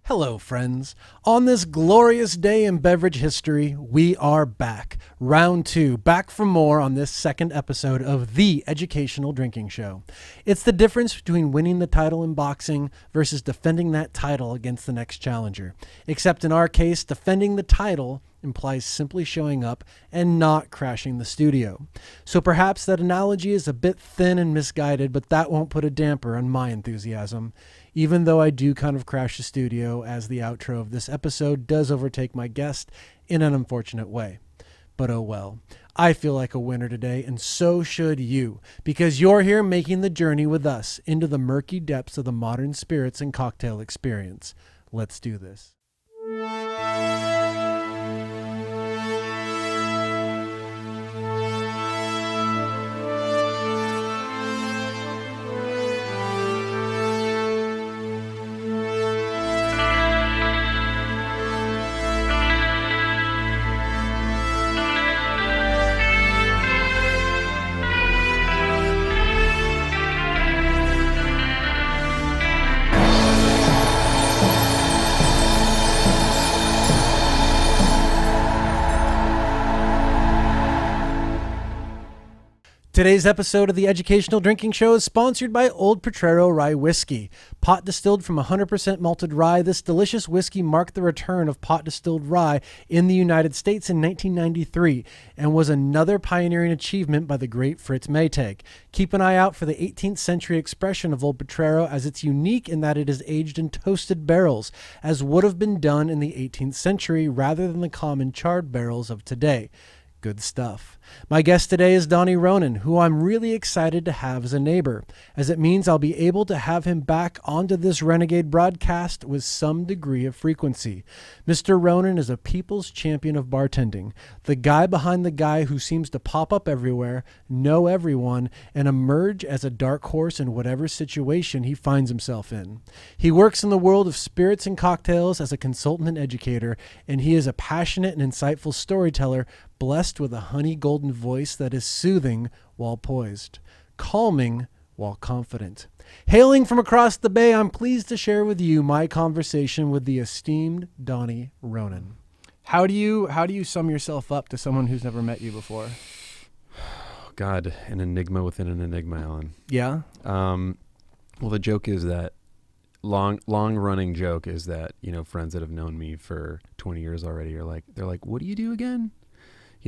Hello, friends. On this glorious day in beverage history, we are back. Round 2, back for more on this second episode of The Educational Drinking Show. It's the difference between winning the title in boxing versus defending that title against the next challenger. Except in our case, defending the title implies simply showing up and not crashing the studio. So perhaps that analogy is a bit thin and misguided, but that won't put a damper on my enthusiasm. Even though I do kind of crash the studio, as the outro of this episode does overtake my guest in an unfortunate way. But oh well. I feel like a winner today, and so should you, because you're here making the journey with us into the murky depths of the modern spirits and cocktail experience. Let's do this. Today's episode of the Educational Drinking Show is sponsored by Old Potrero Rye Whiskey. Pot distilled from 100% malted rye, this delicious whiskey marked the return of pot distilled rye in the United States in 1993 and was another pioneering achievement by the great Fritz Maytag. Keep an eye out for the 18th century expression of Old Potrero, as it's unique in that it is aged in toasted barrels, as would have been done in the 18th century rather than the common charred barrels of today. Good stuff. My guest today is Danny Ronen, who I'm really excited to have as a neighbor, as it means I'll be able to have him back onto this renegade broadcast with some degree of frequency. Mr. Ronen is a people's champion of bartending, the guy behind the guy who seems to pop up everywhere, know everyone, and emerge as a dark horse in whatever situation he finds himself in. He works in the world of spirits and cocktails as a consultant and educator, and he is a passionate and insightful storyteller, blessed with a honey golden voice that is soothing while poised, calming while confident. Hailing from across the bay, I'm pleased to share with you my conversation with the esteemed Danny Ronen. How do you sum yourself up to someone who's never met you before? God, an enigma within an enigma, Alan. Yeah? Well, the joke is that long running joke is that, friends that have known me for 20 years already they're like, what do you do again?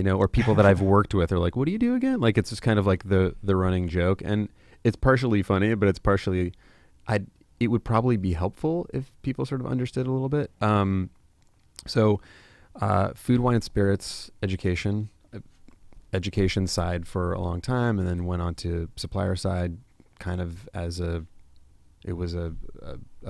Or people that I've worked with are like, what do you do again? Like, it's just kind of like the running joke. And it's partially funny, but it's partially, it would probably be helpful if people sort of understood a little bit. So food, wine, and spirits education side for a long time, and then went on to supplier side kind of as it was a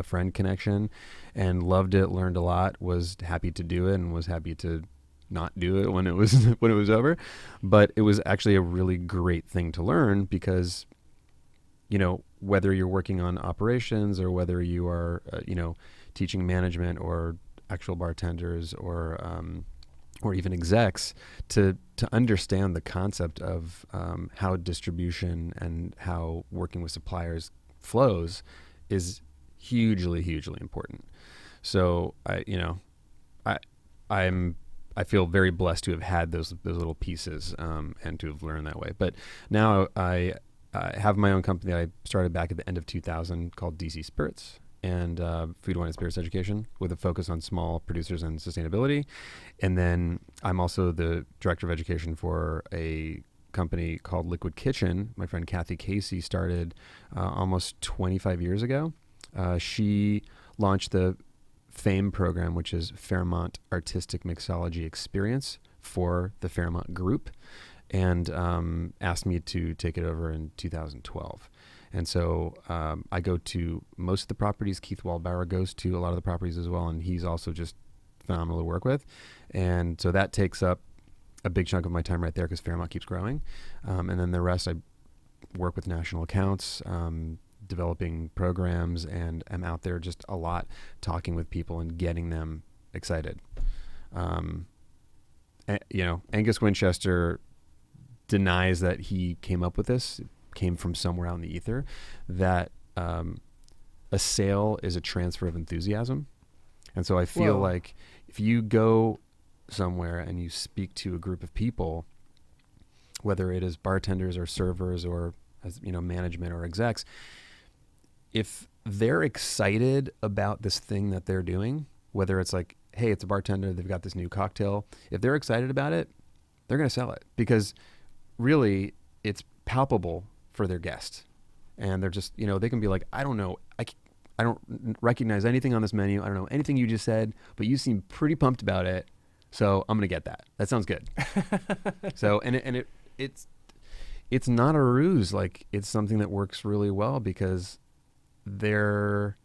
friend connection, and loved it, learned a lot, was happy to do it, and was happy to not do it when it was over. But it was actually a really great thing to learn, because whether you're working on operations or whether you are teaching management or actual bartenders or even execs, to understand the concept of how distribution and how working with suppliers flows is hugely important. So I feel very blessed to have had those little pieces and to have learned that way. But now I have my own company that I started back at the end of 2000 called DC Spirits, and Food, Wine, and Spirits Education, with a focus on small producers and sustainability. And then I'm also the director of education for a company called Liquid Kitchen. My friend Kathy Casey started almost 25 years ago. She launched the FAME program, which is Fairmont Artistic Mixology Experience, for the Fairmont Group, and asked me to take it over in 2012. And so I go to most of the properties. Keith Waldbauer goes to a lot of the properties as well, and he's also just phenomenal to work with. And so that takes up a big chunk of my time right there, because Fairmont keeps growing. And then the rest, I work with national accounts, developing programs, and I'm out there just a lot talking with people and getting them excited. Angus Winchester denies that he came up with this. It came from somewhere out in the ether, that a sale is a transfer of enthusiasm. And so I feel Whoa. like if you go somewhere and you speak to a group of people, whether it is bartenders or servers or as management or execs, if they're excited about this thing that they're doing, whether it's like, hey, it's a bartender, they've got this new cocktail, if they're excited about it, they're going to sell it because really it's palpable for their guest. And they're just, they can be like, I don't know, I don't recognize anything on this menu. I don't know anything you just said, but you seem pretty pumped about it. So I'm going to get that. That sounds good. So, it's not a ruse. Like, it's something that works really well because when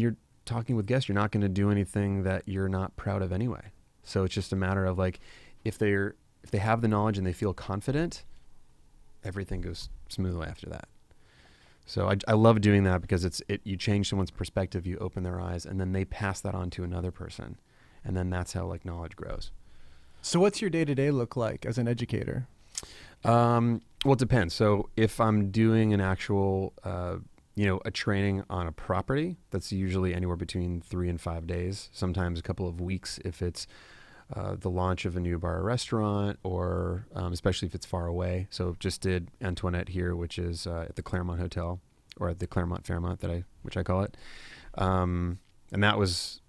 you're talking with guests, you're not going to do anything that you're not proud of anyway. So it's just a matter of like, if they have the knowledge and they feel confident, everything goes smoothly after that. So I love doing that because you change someone's perspective, you open their eyes, and then they pass that on to another person. And then that's how like knowledge grows. So what's your day-to-day look like as an educator? Well, it depends. So if I'm doing an actual, a training on a property, that's usually anywhere between 3 and 5 days, sometimes a couple of weeks if it's the launch of a new bar or restaurant, or especially if it's far away. So just did Antoinette here, which is at the Claremont Hotel, or at the Claremont Fairmont, which I call it. And that was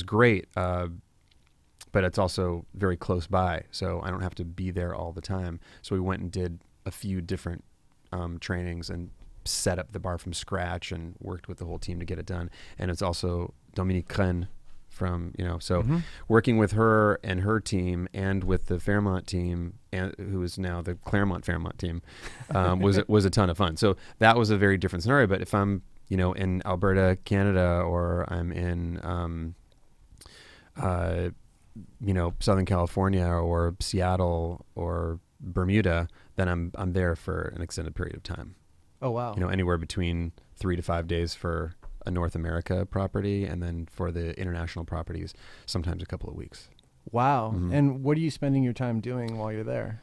great. But it's also very close by, so I don't have to be there all the time. So we went and did a few different trainings and set up the bar from scratch and worked with the whole team to get it done. And it's also Dominique Crenn from, working with her and her team and with the Fairmont team, and who is now the Claremont Fairmont team, was a ton of fun. So that was a very different scenario. But if I'm, in Alberta, Canada, or I'm in, Southern California or Seattle or Bermuda, then I'm there for an extended period of time. Oh, wow. Anywhere between 3 to 5 days for a North America property, and then for the international properties, sometimes a couple of weeks. Wow. Mm-hmm. And what are you spending your time doing while you're there?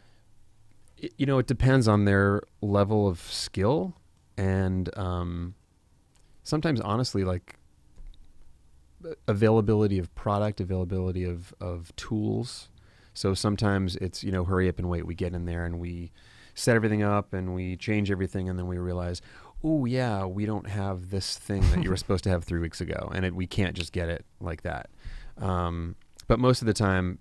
It depends on their level of skill, and sometimes, honestly, like availability of product, availability of tools. So sometimes it's, hurry up and wait. We get in there and we set everything up and we change everything, and then we realize, oh yeah, we don't have this thing that you were supposed to have 3 weeks ago, and we can't just get it like that. But most of the time,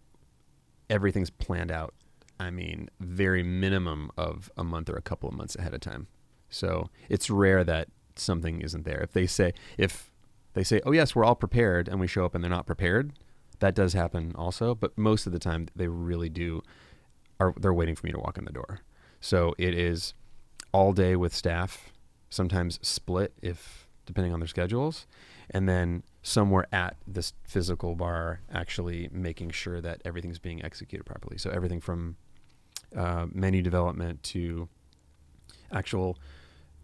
everything's planned out. I mean, very minimum of a month or a couple of months ahead of time. So it's rare that something isn't there. If they say, oh yes, we're all prepared, and we show up and they're not prepared, that does happen also. But most of the time, they really they're waiting for me to walk in the door. So it is all day with staff, sometimes split depending on their schedules, and then somewhere at this physical bar actually making sure that everything's being executed properly. So everything from menu development to actual,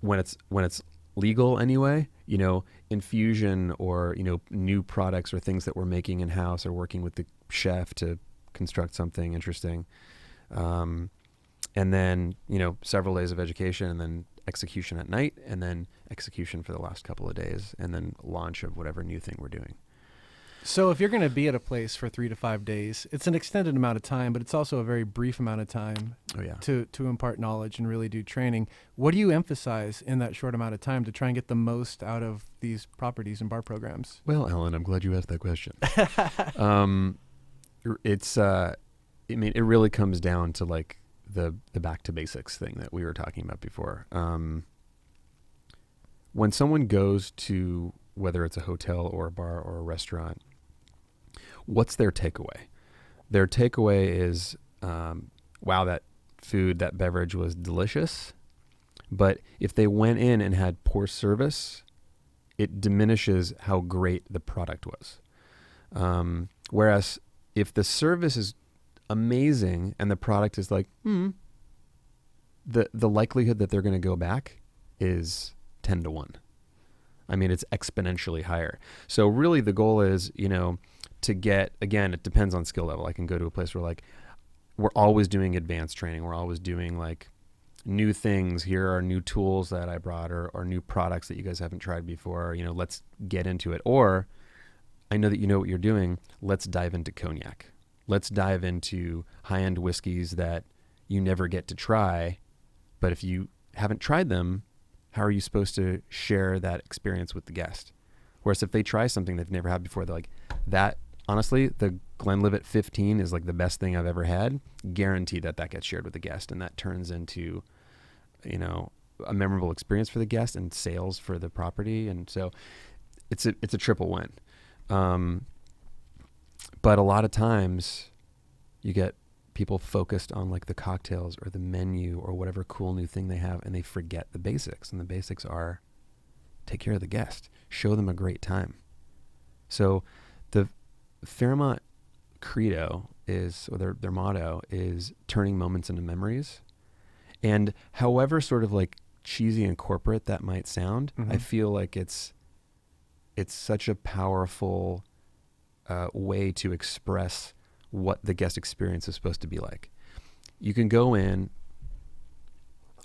when it's legal anyway, infusion or, new products or things that we're making in-house, or working with the chef to construct something interesting. And then, several days of education, and then execution at night, and then execution for the last couple of days, and then launch of whatever new thing we're doing. So if you're going to be at a place for 3 to 5 days, it's an extended amount of time, but it's also a very brief amount of time to impart knowledge and really do training. What do you emphasize in that short amount of time to try and get the most out of these properties and bar programs? Well, Alan, I'm glad you asked that question. It really comes down to like the back to basics thing that we were talking about before. When someone goes to, whether it's a hotel or a bar or a restaurant, what's their takeaway? Their takeaway is, wow, that food, that beverage was delicious. But if they went in and had poor service, it diminishes how great the product was. Whereas if the service is amazing and the product is like, the likelihood that they're going to go back is 10 to 1. I mean, it's exponentially higher. So really the goal is, to get, again, it depends on skill level. I can go to a place where like, we're always doing advanced training. We're always doing like new things. Here are new tools that I brought, or new products that you guys haven't tried before. Let's get into it. Or I know that you know what you're doing. Let's dive into cognac. Let's dive into high-end whiskeys that you never get to try. But if you haven't tried them, how are you supposed to share that experience with the guest? Whereas if they try something they've never had before, they're like, that, honestly, the Glenlivet 15 is like the best thing I've ever had. Guaranteed that gets shared with the guest, and that turns into, you know, a memorable experience for the guest and sales for the property. And so it's a triple win. But a lot of times you get people focused on like the cocktails or the menu or whatever cool new thing they have, and they forget the basics. And the basics are take care of the guest, show them a great time. So the Fairmont credo is, or their motto is turning moments into memories. And however sort of like cheesy and corporate that might sound, I feel like it's such a powerful way to express what the guest experience is supposed to be like. You can go in,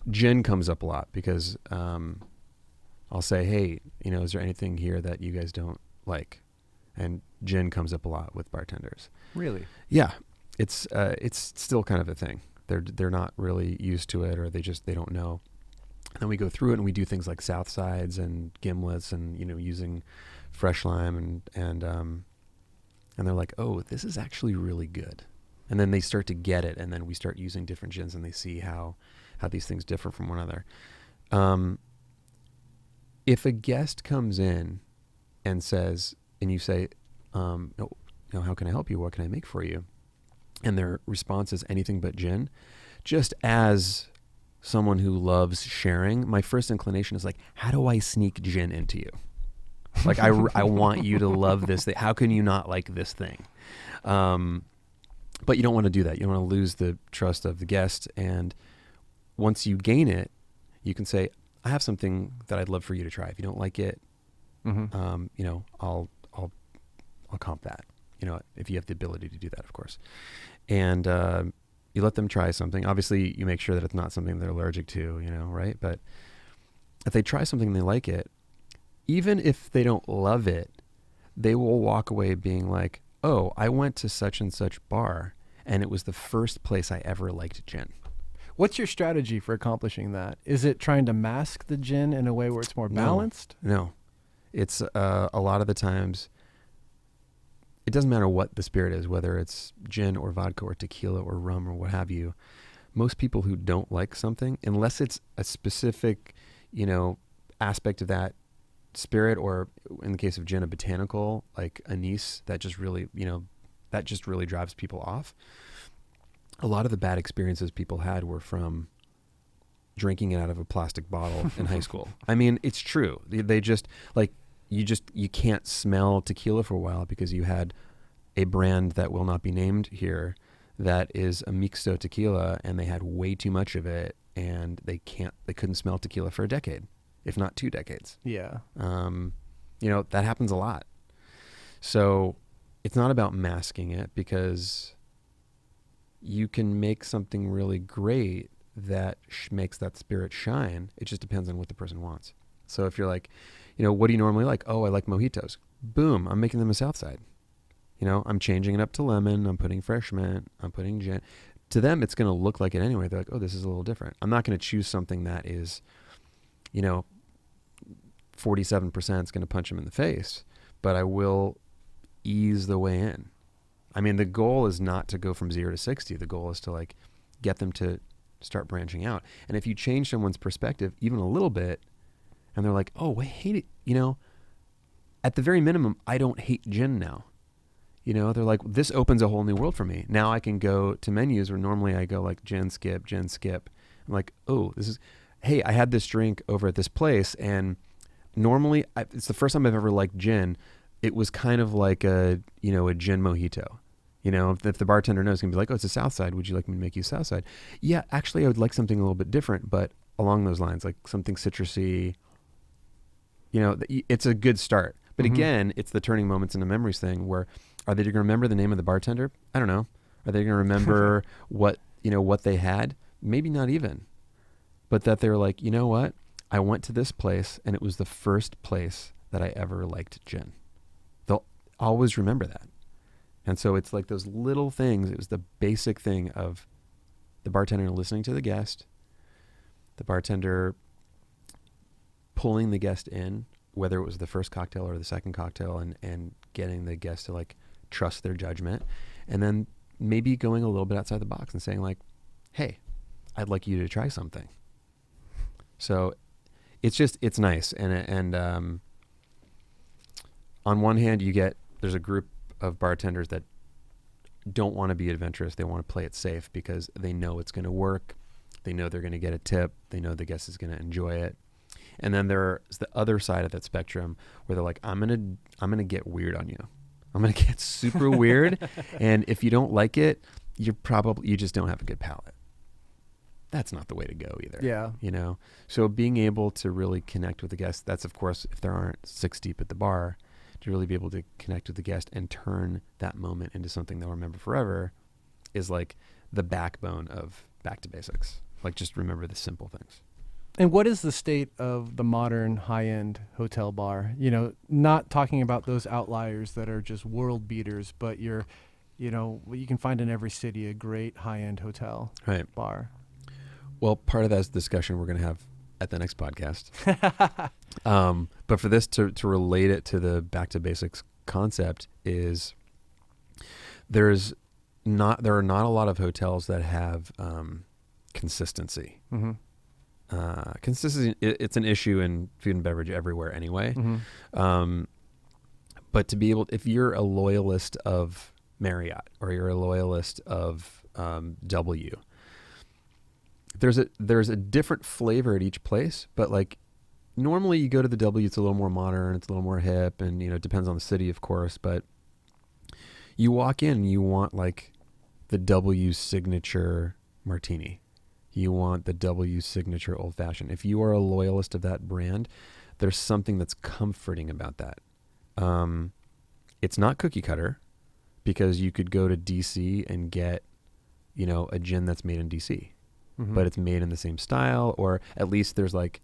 gin comes up a lot because I'll say, hey, you know, is there anything here that you guys don't like? And gin comes up a lot with bartenders. Really? Yeah. It's still kind of a thing. They're not really used to it, or they don't know. And then we go through it and we do things like South Sides and gimlets and, you know, using fresh lime and they're like, oh, this is actually really good. And then they start to get it, and then we start using different gins and they see how these things differ from one another. If a guest comes in and says, and you say, you know, how can I help you? What can I make for you? And their response is anything but gin. Just as someone who loves sharing, my first inclination is like, how do I sneak gin into you? Like, I want you to love this thing. How can you not like this thing? But you don't want to do that. You don't want to lose the trust of the guest. And once you gain it, you can say, I have something that I'd love for you to try. If you don't like it, you know, I'll comp that, you know, if you have the ability to do that, of course. And you let them try something. Obviously, you make sure that it's not something they're allergic to, you know, right? But if they try something and they like it, even if they don't love it, they will walk away being like, oh, I went to such and such bar, and it was the first place I ever liked gin. What's your strategy for accomplishing that? Is it trying to mask the gin in a way where it's more balanced? No. It's a lot of the times, it doesn't matter what the spirit is, whether it's gin or vodka or tequila or rum or what have you. Most people who don't like something, unless it's a specific, you know, aspect of that spirit, or in the case of gin, a botanical, like anise, that just really, you know, that just really drives people off. A lot of the bad experiences people had were from drinking it out of a plastic bottle in high school. I mean, it's true. They just, like, you can't smell tequila for a while because you had a brand that will not be named here that is a mixto tequila, and they had way too much of it, and they couldn't smell tequila for a decade, if not 2 decades. Yeah. You know, that happens a lot. So it's not about masking it, because you can make something really great that makes that spirit shine. It just depends on what the person wants. So if you're like, you know, what do you normally like? Oh, I like mojitos. Boom, I'm making them a Southside. You know, I'm changing it up to lemon. I'm putting fresh mint. I'm putting gin. To them, it's going to look like it anyway. They're like, oh, this is a little different. I'm not going to choose something that is, you know, 47% is going to punch them in the face, but I will ease the way in. I mean, the goal is not to go from 0 to 60. The goal is to like get them to start branching out. And if you change someone's perspective even a little bit, and they're like, oh, I hate it. You know, at the very minimum, I don't hate gin now. You know, they're like, this opens a whole new world for me. Now I can go to menus where normally I go like gin skip. I'm like, oh, hey, I had this drink over at this place, and normally it's the first time I've ever liked gin. It was kind of like a gin mojito. You know, if the bartender knows, he's going to be like, oh, it's a Southside. Would you like me to make you Southside? Yeah, actually, I would like something a little bit different, but along those lines, like something citrusy. You know, it's a good start. But again, it's the turning moments into memories thing, where are they going to remember the name of the bartender? I don't know. Are they going to remember what they had? Maybe not even. But that they're like, you know what? I went to this place, and it was the first place that I ever liked gin. always remember that. And so it's like those little things. It was the basic thing of the bartender listening to the guest, the bartender pulling the guest in, whether it was the first cocktail or the second cocktail, and getting the guest to like trust their judgment, and then maybe going a little bit outside the box and saying like, hey, I'd like you to try something. So it's nice. And on one hand, there's a group of bartenders that don't want to be adventurous. They want to play it safe because they know it's going to work. They know they're going to get a tip. They know the guest is going to enjoy it. And then there's the other side of that spectrum where they're like, I'm going to get weird on you. I'm going to get super weird. And if you don't like it, you just don't have a good palate. That's not the way to go either. Yeah. You know? So being able to really connect with the guest, that's of course, if there aren't 6 deep at the bar, to really be able to connect with the guest and turn that moment into something they'll remember forever is like the backbone of back to basics. Like just remember the simple things. And what is the state of the modern high-end hotel bar? You know, not talking about those outliers that are just world beaters, but you can find in every city a great high-end hotel bar. Well, part of that discussion we're going to have at the next podcast. But for this to relate it to the back to basics concept is there are not a lot of hotels that have consistency. Mm-hmm. Consistency, it's an issue in food and beverage everywhere anyway. Mm-hmm. But to be able, if you're a loyalist of Marriott or you're a loyalist of W, there's a different flavor at each place, but like normally you go to the W, it's a little more modern, it's a little more hip, and it depends on the city, of course, but you walk in and you want like the W signature martini. You want the W signature old fashioned. If you are a loyalist of that brand, there's something that's comforting about that. It's not cookie cutter because you could go to DC and get, a gin that's made in DC. Mm-hmm. But it's made in the same style, or at least there's like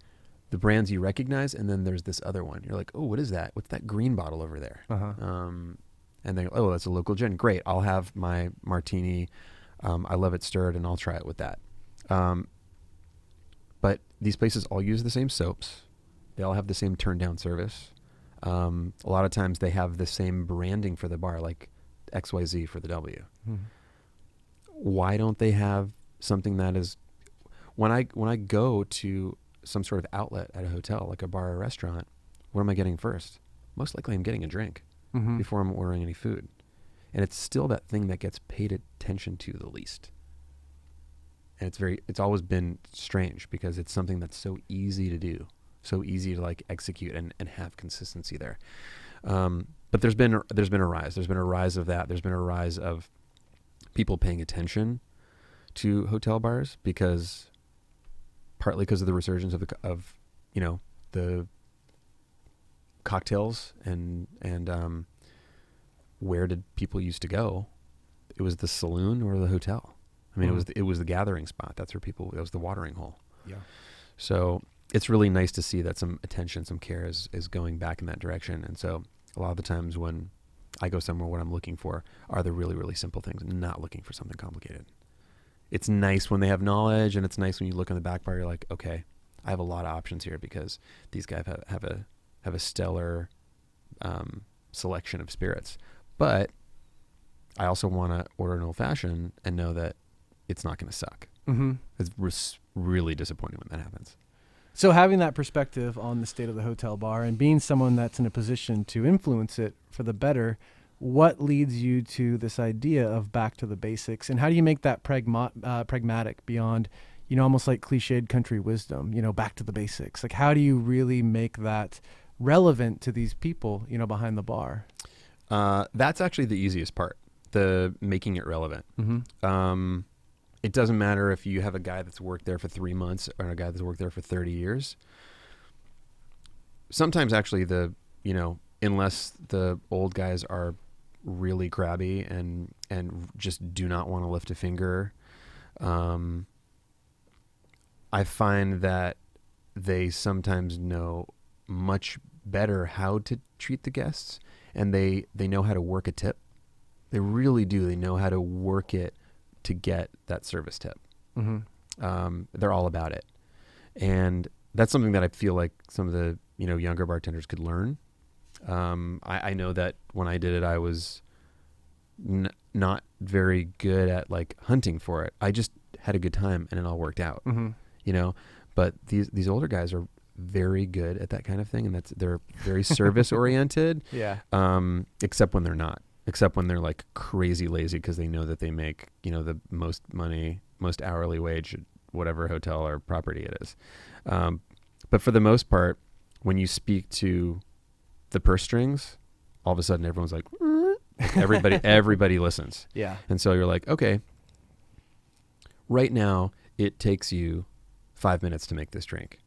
the brands you recognize, and then there's this other one. You're like, oh, what is that? What's that green bottle over there? Uh-huh. And then, oh, that's a local gin. Great, I'll have my martini. I love it stirred, and I'll try it with that. But these places all use the same soaps. They all have the same turn down service. A lot of times they have the same branding for the bar, like XYZ for the W. Mm-hmm. Why don't they have something that is, when I go to some sort of outlet at a hotel, like a bar or a restaurant, what am I getting first? Most likely I'm getting a drink mm-hmm. before I'm ordering any food. And it's still that thing that gets paid attention to the least. And it's always been strange because it's something that's so easy to do, so easy to like execute and have consistency there. But there's been a rise. There's been a rise of that. There's been a rise of people paying attention to hotel bars partly because of the resurgence of the cocktails and where did people used to go? It was the saloon or the hotel. I mean, it was the gathering spot. That's where it was the watering hole. Yeah. So it's really nice to see that some attention, some care is going back in that direction. And so a lot of the times when I go somewhere, what I'm looking for are the really, really simple things, not looking for something complicated. It's nice when they have knowledge, and it's nice when you look on the back bar, you're like, okay, I have a lot of options here because these guys have a stellar selection of spirits. But I also want to order an old fashioned and know that it's not going to suck. Mm-hmm. It's really disappointing when that happens. So having that perspective on the state of the hotel bar and being someone that's in a position to influence it for the better, what leads you to this idea of back to the basics, and how do you make that pragmatic beyond, almost like cliched country wisdom, back to the basics? Like, how do you really make that relevant to these people, behind the bar? That's actually the easiest part, the making it relevant. Mm-hmm. It doesn't matter if you have a guy that's worked there for 3 months or a guy that's worked there for 30 years. Sometimes actually unless the old guys are really crabby and just do not want to lift a finger, I find that they sometimes know much better how to treat the guests and they know how to work a tip. They really do. They know how to work it to get that service tip. They're all about it. And that's something that I feel like some of the, younger bartenders could learn. I know that when I did it, I was not very good at like hunting for it. I just had a good time and it all worked out, but these older guys are very good at that kind of thing. And they're very service oriented. Yeah. Except when they're not, except when they're like crazy lazy because they know that they make, the most money, most hourly wage at whatever hotel or property it is. But for the most part, when you speak to the purse strings, all of a sudden everyone's like, everybody listens. Yeah. And so you're like, okay, right now it takes you 5 minutes to make this drink.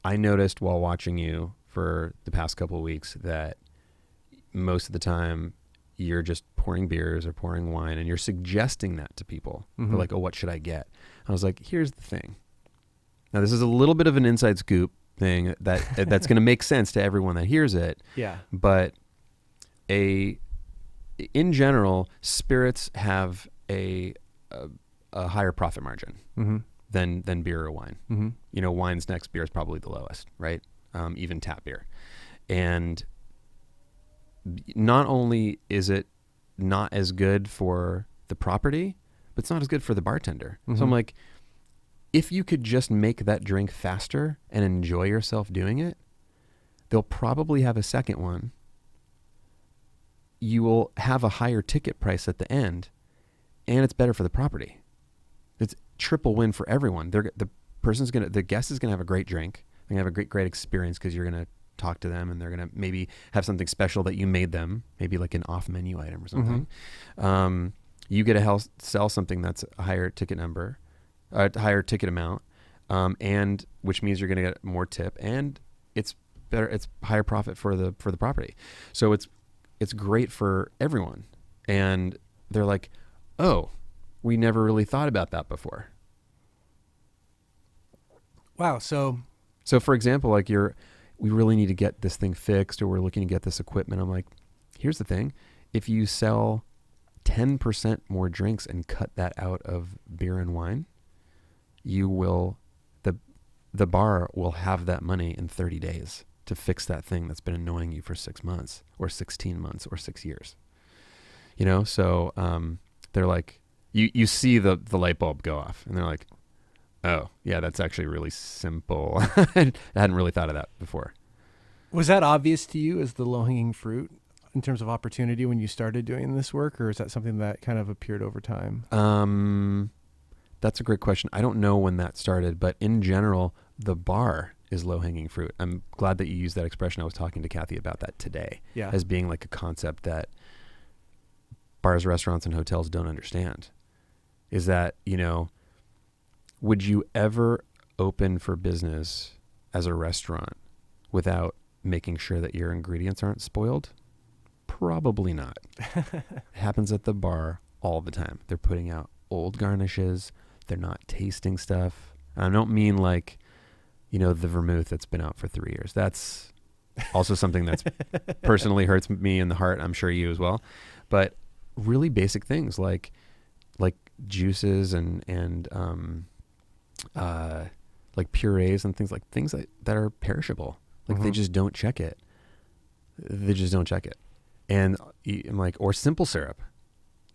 I noticed while watching you for the past couple of weeks that most of the time you're just pouring beers or pouring wine and you're suggesting that to people. They're like, oh, what should I get? I was like, here's the thing. Now this is a little bit of an inside scoop thing that's going to make sense to everyone that hears it. Yeah. But in general, spirits have a higher profit margin than beer or wine. Wine's next, beer is probably the lowest, right? Even tap beer. And not only is it not as good for the property, but it's not as good for the bartender. So I'm like, if you could just make that drink faster and enjoy yourself doing it, they'll probably have a second one. You will have a higher ticket price at the end, and it's better for the property. It's triple win for everyone. The guest is gonna have a great drink. They're gonna have a great experience because you're gonna talk to them, and they're gonna maybe have something special that you made them, maybe like an off-menu item or something. You get to sell something that's a higher ticket number. A higher ticket amount, and which means you're going to get more tip, and it's better. It's higher profit for the property. So it's great for everyone. And they're like, oh, we never really thought about that before. Wow. So for example, like we really need to get this thing fixed, or we're looking to get this equipment. I'm like, here's the thing: if you sell 10% more drinks and cut that out of beer and wine, you will, the bar will have that money in 30 days to fix that thing that's been annoying you for 6 months or 16 months or 6 years. So they're like, you see the light bulb go off, and they're like, oh yeah, that's actually really simple. I hadn't really thought of that before. Was that obvious to you as the low-hanging fruit in terms of opportunity when you started doing this work, or is that something that kind of appeared over time? That's a great question. I don't know when that started, but in general, the bar is low-hanging fruit. I'm glad that you used that expression. I was talking to Kathy about that today as being like a concept that bars, restaurants, and hotels don't understand. Is that, would you ever open for business as a restaurant without making sure that your ingredients aren't spoiled? Probably not. It happens at the bar all the time. They're putting out old garnishes. They're not tasting stuff. I don't mean like, the vermouth that's been out for 3 years. That's also something that's personally hurts me in the heart. I'm sure you as well. But really basic things like juices and like purees and things that are perishable. Like they just don't check it. And I'm like, or simple syrup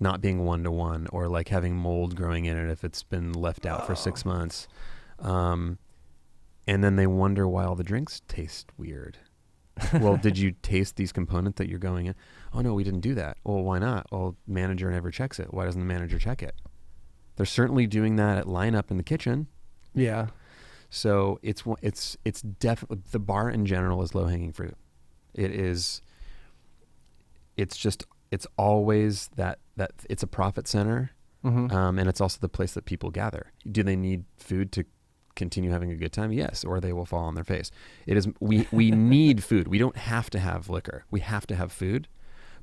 not being 1-to-1, or like having mold growing in it if it's been left out for 6 months. And then they wonder why all the drinks taste weird. Well, did you taste these components that you're going in? Oh no, we didn't do that. Well, why not? Well, manager never checks it. Why doesn't the manager check it? They're certainly doing that at lineup in the kitchen. Yeah. So it's definitely, the bar in general is low hanging fruit. It's always that it's a profit center. And it's also the place that people gather. Do they need food to continue having a good time? Yes, or they will fall on their face. It is, we need food. We don't have to have liquor. We have to have food,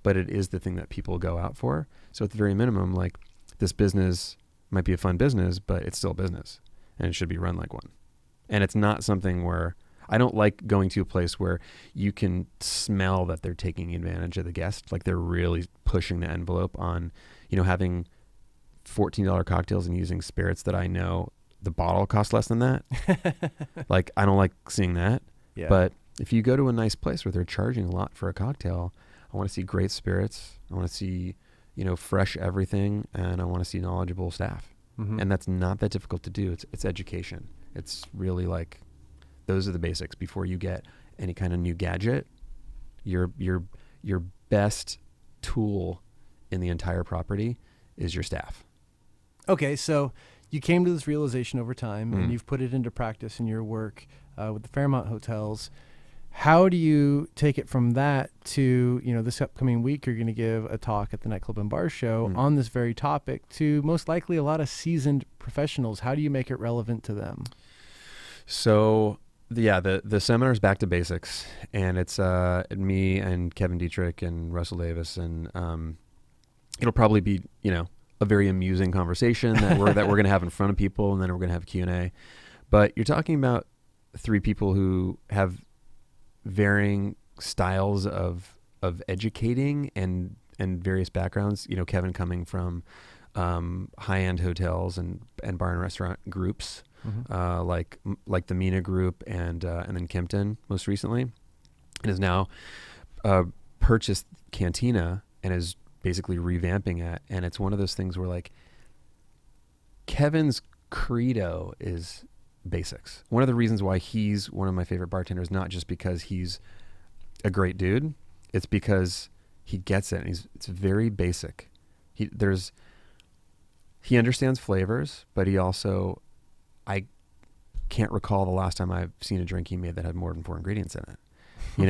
but it is the thing that people go out for. So at the very minimum, like, this business might be a fun business, but it's still a business, and it should be run like one. And it's not something where I don't like going to a place where you can smell that they're taking advantage of the guest. Like they're really pushing the envelope on, having $14 cocktails and using spirits that I know the bottle costs less than that. Like, I don't like seeing that. Yeah. But if you go to a nice place where they're charging a lot for a cocktail, I want to see great spirits. I want to see, fresh everything, and I want to see knowledgeable staff. Mm-hmm. And that's not that difficult to do. It's education. It's really like, those are the basics. Before you get any kind of new gadget, your best tool in the entire property is your staff. Okay, so you came to this realization over time, Mm. and you've put it into practice in your work with the Fairmont hotels. How do you take it from that to, this upcoming week, you're going to give a talk at the Nightclub and Bar Show on this very topic to most likely a lot of seasoned professionals. How do you make it relevant to them? So, the seminar is back to basics, and it's me and Kevin Dietrich and Russell Davis, and it'll probably be, a very amusing conversation that we're going to have in front of people, and then we're going to have Q&A. But you're talking about three people who have varying styles of educating and various backgrounds. Kevin coming from high-end hotels and bar and restaurant groups, like the Mina Group and then Kimpton most recently, and has now purchased Cantina and is basically revamping it. And it's one of those things where, like, Kevin's credo is basics. One of the reasons why he's one of my favorite bartenders, not just because he's a great dude, it's because he gets it, and it's very basic. He understands flavors, but he also, I can't recall the last time I've seen a drink he made that had more than 4 ingredients in it.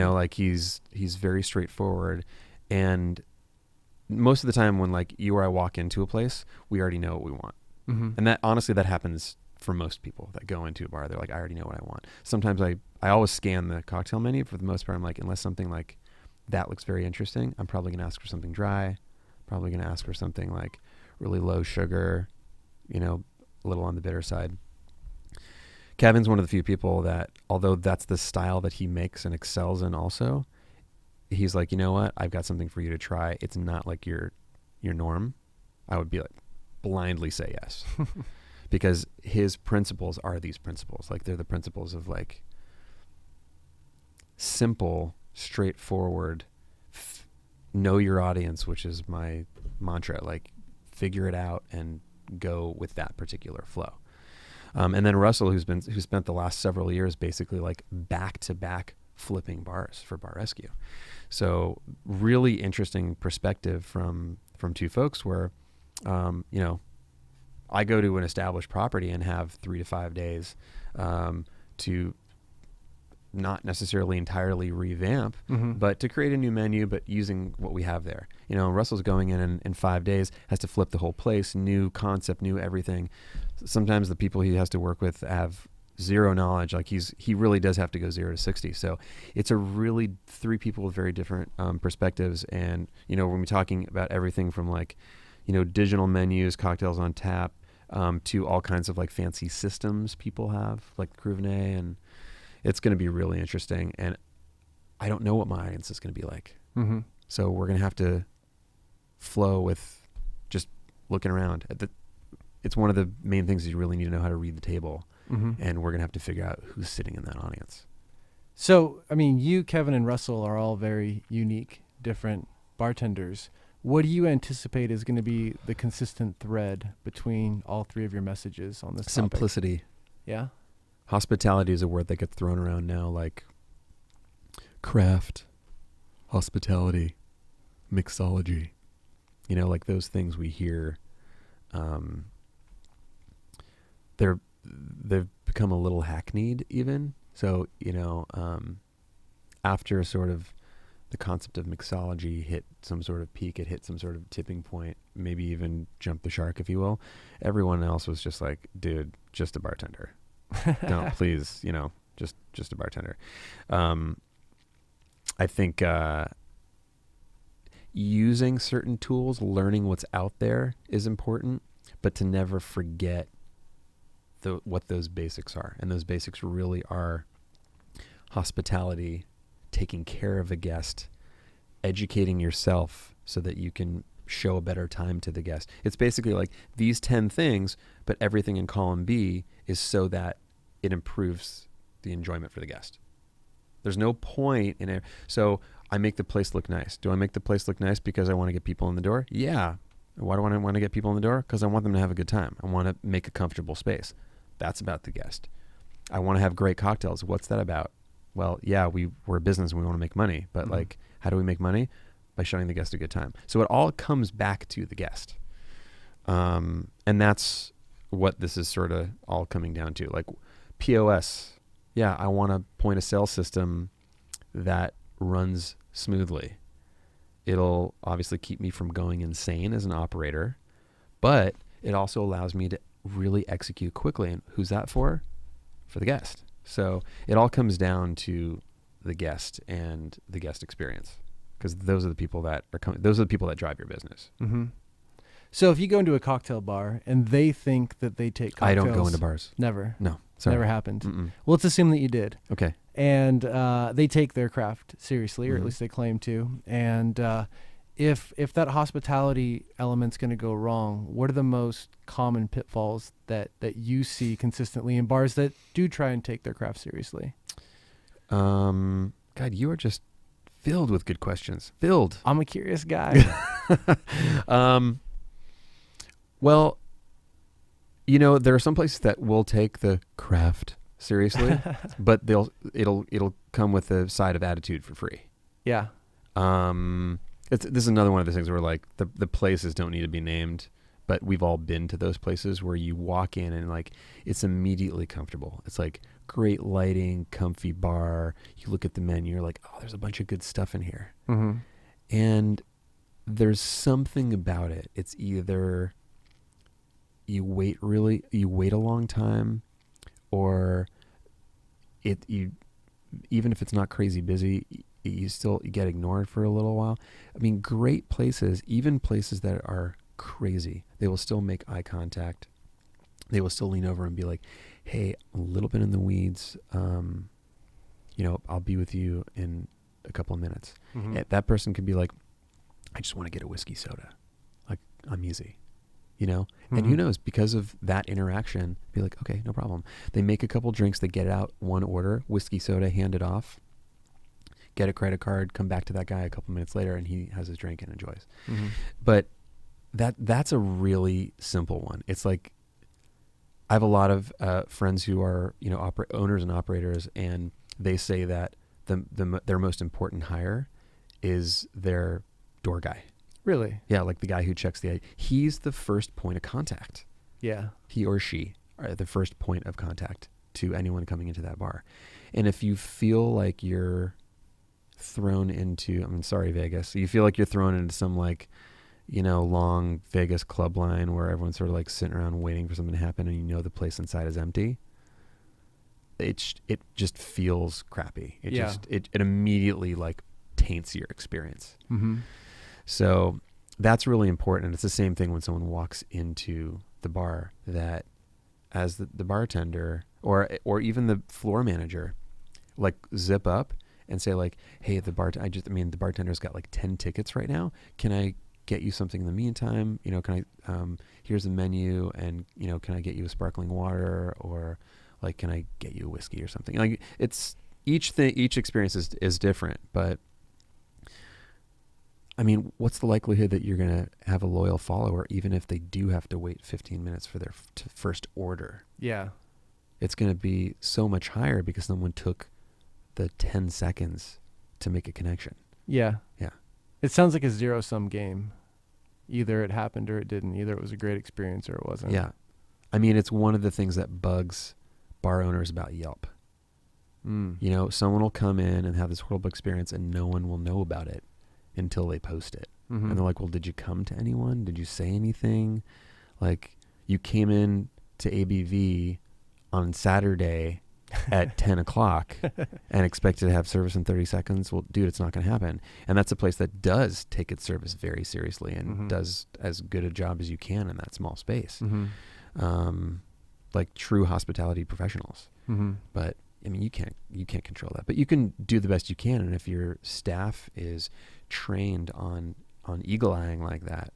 Like he's very straightforward, and most of the time when like you or I walk into a place, we already know what we want. Mm-hmm. And that, honestly, that happens for most people that go into a bar. They're like, I already know what I want. Sometimes I always scan the cocktail menu. For the most part, I'm like, unless something like that looks very interesting, I'm probably going to ask for something dry, probably going to ask for something like really low sugar, a little on the bitter side. Kevin's one of the few people that, although that's the style that he makes and excels in also, he's like, you know what? I've got something for you to try. It's not like your norm. I would be like, blindly say yes. Because his principles are these principles. Like, they're the principles of like simple, straightforward, know your audience, which is my mantra. Like, figure it out and go with that particular flow. And then Russell, who spent the last several years basically like back-to-back flipping bars for Bar Rescue. So really interesting perspective from two folks where, I go to an established property and have 3 to 5 days to not necessarily entirely revamp, but to create a new menu, but using what we have there. Russell's going in 5 days, has to flip the whole place, new concept, new everything. Sometimes the people he has to work with have zero knowledge. Like he really does have to go 0 to 60. So it's a really 3 people with very different perspectives. And, when we're talking about everything from like, digital menus, cocktails on tap, to all kinds of like fancy systems people have, like Cruvenet, and it's going to be really interesting. And I don't know what my audience is going to be like. Mm-hmm. So we're going to have to flow with just looking around. It's one of the main things is you really need to know how to read the table. Mm-hmm. And we're going to have to figure out who's sitting in that audience. So, I mean, you, Kevin, and Russell are all very unique, different bartenders. What do you anticipate is going to be the consistent thread between all 3 of your messages on this topic? Simplicity. Yeah? Hospitality is a word that gets thrown around now, like craft, hospitality, mixology. Like those things we hear, they've become a little hackneyed even. So, after sort of the concept of mixology hit some sort of peak, it hit some sort of tipping point, maybe even jumped the shark, if you will. Everyone else was just like, dude, just a bartender. No, please, just a bartender. I think using certain tools, learning what's out there is important, but to never forget what those basics are. And those basics really are hospitality, taking care of a guest, educating yourself so that you can show a better time to the guest. It's basically like these 10 things, but everything in column B is so that it improves the enjoyment for the guest. There's no point in it. So I make the place look nice. Do I make the place look nice because I want to get people in the door? Yeah. Why do I want to get people in the door? Because I want them to have a good time. I want to make a comfortable space. That's about the guest. I want to have great cocktails. What's that about? Well, yeah, we're a business and we want to make money, but like, how do we make money? By showing the guest a good time. So it all comes back to the guest. And that's what this is sort of all coming down to. Like POS. Yeah, I want a point of sale system that runs smoothly. It'll obviously keep me from going insane as an operator, but it also allows me to really execute quickly. And who's that for? For the guest. So it all comes down to the guest and the guest experience, because those are the people that are coming. Those are the people that drive your business. Mm-hmm. So if you go into a cocktail bar and they think that they take cocktails, I don't go into bars. Never. No, sorry. Never happened. Mm-mm. Well, let's assume that you did. Okay. And they take their craft seriously, or at least they claim to. And if that hospitality element's going to go wrong, what are the most common pitfalls that you see consistently in bars that do try and take their craft seriously? God, you are just filled with good questions. Filled. I'm a curious guy. Well, you know, there are some places that will take the craft seriously, but it'll come with a side of attitude for free. Yeah. This is another one of those things where like the places don't need to be named, but we've all been to those places where you walk in and like it's immediately comfortable. It's like great lighting, comfy bar. You look at the menu, you're like, oh, there's a bunch of good stuff in here. Mm-hmm. And there's something about it. It's either you wait a long time, or even if it's not crazy busy, you get ignored for a little while. I mean, great places, even places that are crazy, they will still make eye contact. They will still lean over and be like, hey, a little bit in the weeds. I'll be with you in a couple of minutes. Mm-hmm. That person could be like, I just want to get a whiskey soda. Like, I'm easy, Mm-hmm. And who knows, because of that interaction, be like, okay, no problem. They make a couple drinks, they get it out, one order, whiskey soda, hand it off, get a credit card, come back to that guy a couple minutes later, and he has his drink and enjoys. Mm-hmm. But that's a really simple one. It's like, I have a lot of friends who are, owners and operators, and they say that their most important hire is their door guy. Really? Yeah, like the guy who checks he's the first point of contact. Yeah. He or she are the first point of contact to anyone coming into that bar. And if you feel like you're thrown into, sorry, Vegas, you feel like you're thrown into some long Vegas club line where everyone's sort of like sitting around waiting for something to happen, and the place inside is empty, it just feels crappy. It immediately like taints your experience. Mm-hmm. So that's really important. And it's the same thing when someone walks into the bar, that as the bartender or even the floor manager, like zip up and say like, hey, the bartender's got like 10 tickets right now. Can I get you something in the meantime? Can I, here's the menu, and, can I get you a sparkling water, or like, can I get you a whiskey or something? Like, it's each experience is different, but what's the likelihood that you're going to have a loyal follower, even if they do have to wait 15 minutes for their first order? Yeah. It's going to be so much higher because someone took the 10 seconds to make a connection. Yeah. Yeah. It sounds like a zero-sum game. Either it happened or it didn't. Either it was a great experience or it wasn't. Yeah. It's one of the things that bugs bar owners about Yelp. Someone will come in and have this horrible experience and no one will know about it until they post it. Mm-hmm. And they're like, well, did you come to anyone? Did you say anything? Like, you came in to ABV on Saturday at 10 o'clock and expected to have service in 30 seconds. Well, dude, it's not going to happen. And that's a place that does take its service very seriously and does as good a job as you can in that small space. Mm-hmm. Like true hospitality professionals. Mm-hmm. But I mean, you can't control that, but you can do the best you can. And if your staff is trained on eagle-eyeing like that,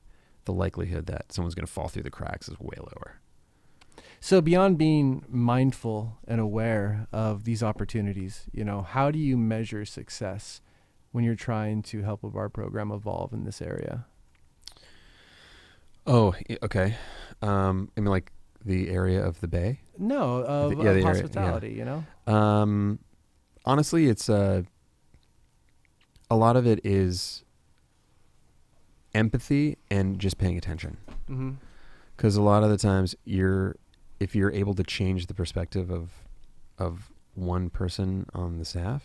the likelihood that someone's going to fall through the cracks is way lower. So beyond being mindful and aware of these opportunities, how do you measure success when you're trying to help a bar program evolve in this area? Oh, okay. I mean, like the area of the Bay? No, of the hospitality, area, yeah. Honestly, it's a lot of it is empathy and just paying attention. Mm-hmm. Because a lot of the times if you're able to change the perspective of one person on the staff,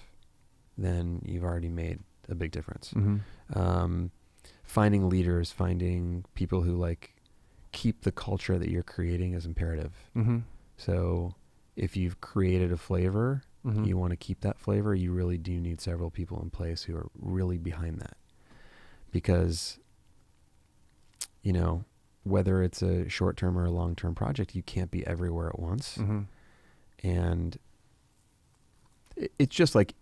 then you've already made a big difference. Mm-hmm. Finding leaders, finding people who like keep the culture that you're creating is imperative. Mm-hmm. So if you've created a flavor, Mm-hmm. you want to keep that flavor, you really do need several people in place who are really behind that. Because, whether it's a short-term or a long-term project, you can't be everywhere at once. Mm-hmm. And it's just like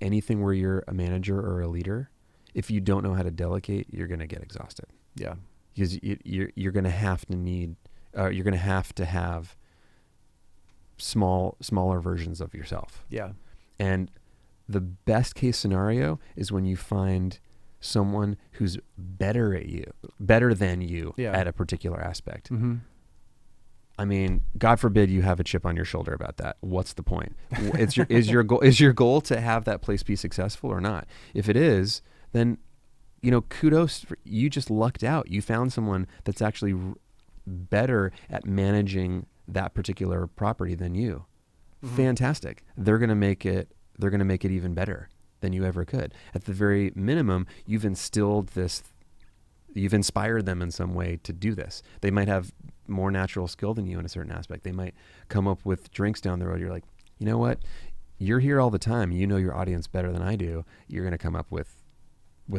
anything where you're a manager or a leader. If you don't know how to delegate, you're going to get exhausted. Yeah. Because you're going to have to have smaller versions of yourself. Yeah. And the best case scenario is when you find someone who's better than you at a particular aspect. Mm-hmm. I mean, God forbid you have a chip on your shoulder about that. What's the point? Is your goal to have that place be successful or not? If it is, then kudos you just lucked out. You found someone that's actually better at managing that particular property than you. Mm-hmm. Fantastic. They're going to make it even better than you ever could. At the very minimum, you've inspired them in some way to do this. They might have more natural skill than you in a certain aspect. They might come up with drinks down the road. You're like, you know what? You're here all the time. You know your audience better than I do. You're going to come up with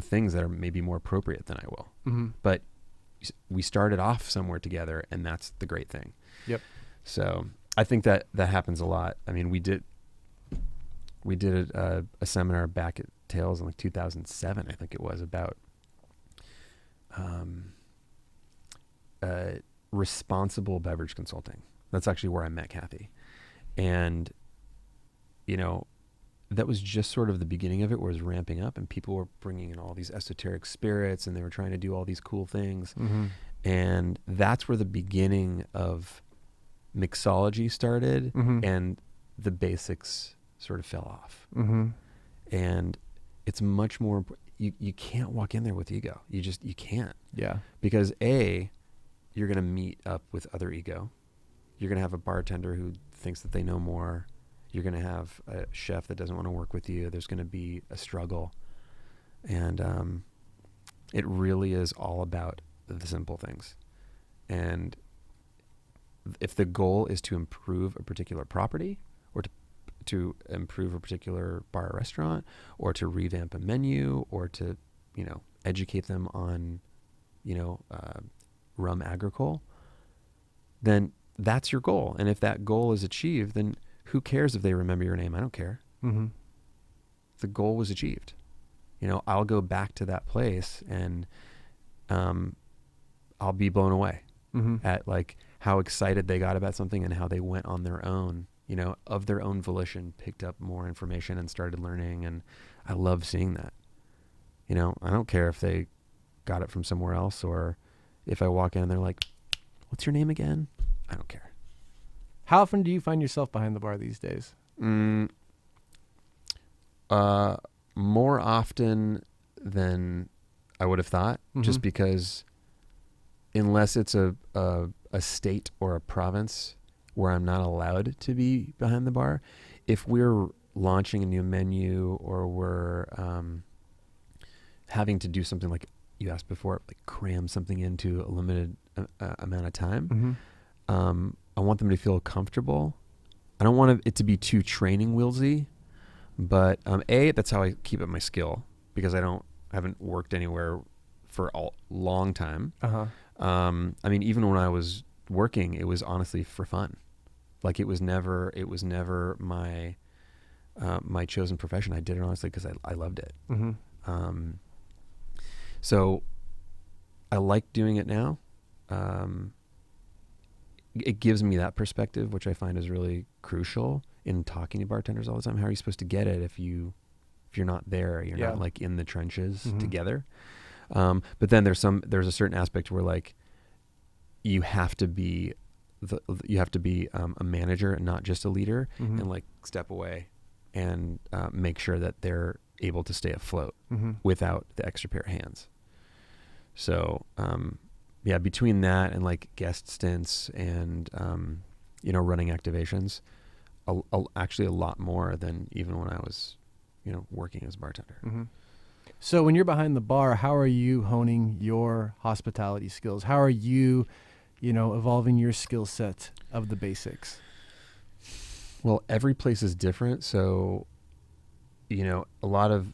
things that are maybe more appropriate than I will. Mm-hmm. But we started off somewhere together, and that's the great thing. Yep. So I think that happens a lot. I mean, we did a seminar back at Tales in like 2007, I think it was, about responsible beverage consulting. That's actually where I met Kathy. And, that was just sort of the beginning of it, where it was ramping up and people were bringing in all these esoteric spirits and they were trying to do all these cool things. Mm-hmm. And that's where the beginning of mixology started. Mm-hmm. And the basics sort of fell off. Mm-hmm. And it's much more, you can't walk in there with ego. You can't. Yeah. Because you're going to meet up with other ego. You're going to have a bartender who thinks that they know more. You're going to have a chef that doesn't want to work with you. There's going to be a struggle. And it really is all about the simple things. And if the goal is to improve a particular property, or to improve a particular bar or restaurant, or to revamp a menu, or to, educate them on, rum agricole, then that's your goal. And if that goal is achieved, then who cares if they remember your name? I don't care. Mm-hmm. The goal was achieved. I'll go back to that place and I'll be blown away at like how excited they got about something and how they went on their own, of their own volition, picked up more information and started learning. And I love seeing that. I don't care if they got it from somewhere else, or if I walk in and they're like, what's your name again? I don't care. How often do you find yourself behind the bar these days? More often than I would have thought, just because unless it's a state or a province where I'm not allowed to be behind the bar, if we're launching a new menu or we're having to do something like you asked before, like cram something into a limited amount of time, I want them to feel comfortable. I don't want it to be too training wheelsy, but that's how I keep up my skill, because I haven't worked anywhere for a long time. I mean, even when I was working, it was honestly for fun. Like it was never my my chosen profession. I did it honestly because I loved it. Mm-hmm. So I like doing it now. It gives me that perspective, which I find is really crucial in talking to bartenders all the time. How are you supposed to get it if you're not there? You're not like in the trenches together. But then there's a certain aspect where like you have to be a manager and not just a leader, and like step away and make sure that they're able to stay afloat without the extra pair of hands. So between that and like guest stints and running activations, actually a lot more than even when I was working as a bartender. Mm-hmm. So when you're behind the bar, how are you honing your hospitality skills? How are you, evolving your skill set of the basics? Well, every place is different. So, a lot of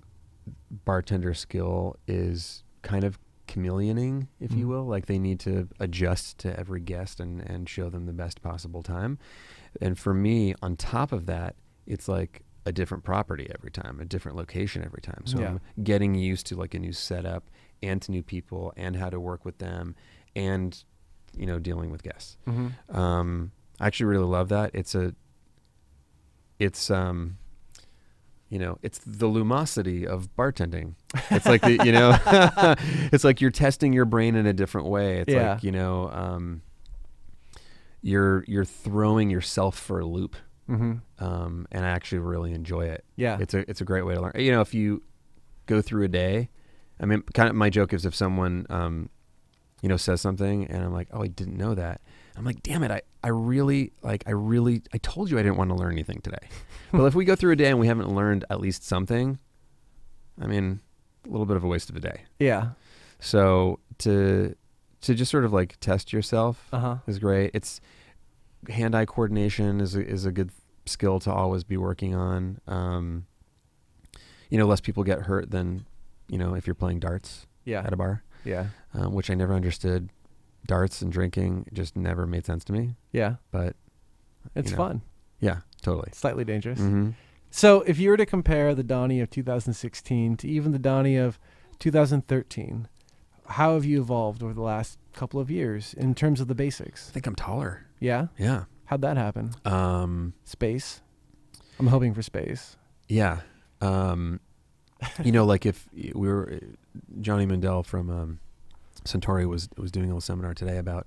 bartender skill is kind of chameleoning, if you will. Like they need to adjust to every guest and show them the best possible time. And for me, on top of that, it's like a different property every time, a different location every time. So I'm getting used to like a new setup and to new people and how to work with them and, dealing with guests. I actually really love that. It's the lumosity of bartending. It's like it's like you're testing your brain in a different way. It's like, you're throwing yourself for a loop. And I actually really enjoy it. Yeah. It's a great way to learn. If you go through a day, I mean, kind of my joke is if someone, says something and I'm like, oh, I didn't know that. I'm like, damn it. I told you I didn't want to learn anything today. But if we go through a day and we haven't learned at least something, I mean, a little bit of a waste of a day. Yeah. So to just sort of like test yourself is great. It's hand-eye coordination is a good skill to always be working on. Less people get hurt than, if you're playing darts at a bar. Yeah. Which I never understood. Darts and drinking just never made sense to me. Yeah. But it's fun. Yeah, totally. Slightly dangerous. So if you were to compare the Donnie of 2016 to even the Donnie of 2013, how have you evolved over the last couple of years in terms of the basics? I think I'm taller. Yeah? Yeah. How'd that happen? Space? I'm hoping for space. Yeah. Like if we were, Johnny Mandel from Centauri was doing a little seminar today about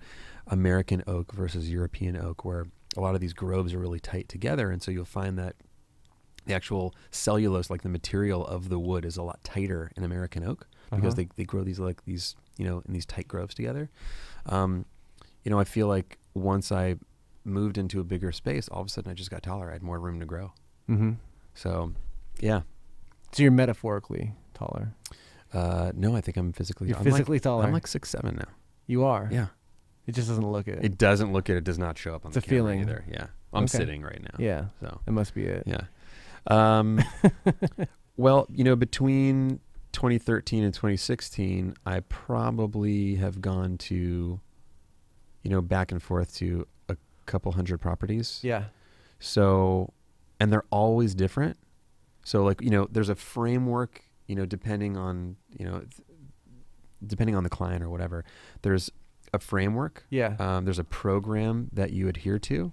American oak versus European oak, where a lot of these groves are really tight together. And so you'll find that the actual cellulose, like the material of the wood, is a lot tighter in American oak because they grow these in these tight groves together. I feel like once I moved into a bigger space, all of a sudden I just got taller. I had more room to grow. So, yeah. So you're metaphorically taller? No, I think I'm physically. You're physically taller. I'm like 6'7" now. You are? Yeah. It just doesn't look it. It doesn't look it. It does not show up on the camera feeling either. Yeah. I'm sitting right now. Yeah. So it must be it. Yeah. Well, between 2013 and 2016, I probably have gone to, back and forth to a couple hundred properties. Yeah. So, and they're always different. So like, there's a framework, depending on the client or whatever, there's a framework. Yeah. There's a program that you adhere to,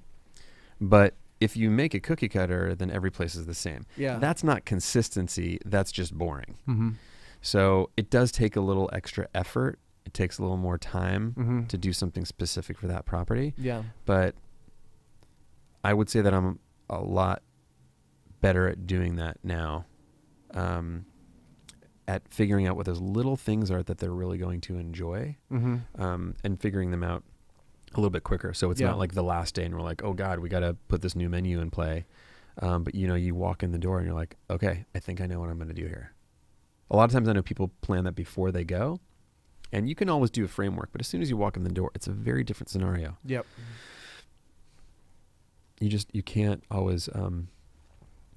but if you make a cookie cutter, then every place is the same. Yeah. That's not consistency. That's just boring. So it does take a little extra effort. It takes a little more time to do something specific for that property. Yeah. But I would say that I'm a lot better at doing that now. At figuring out what those little things are that they're really going to enjoy, and figuring them out a little bit quicker. So it's not like the last day and we're like, oh God, we got to put this new menu in play. But you walk in the door and you're like, okay, I think I know what I'm going to do here. A lot of times I know people plan that before they go, and you can always do a framework, but as soon as you walk in the door, it's a very different scenario. Yep. You can't always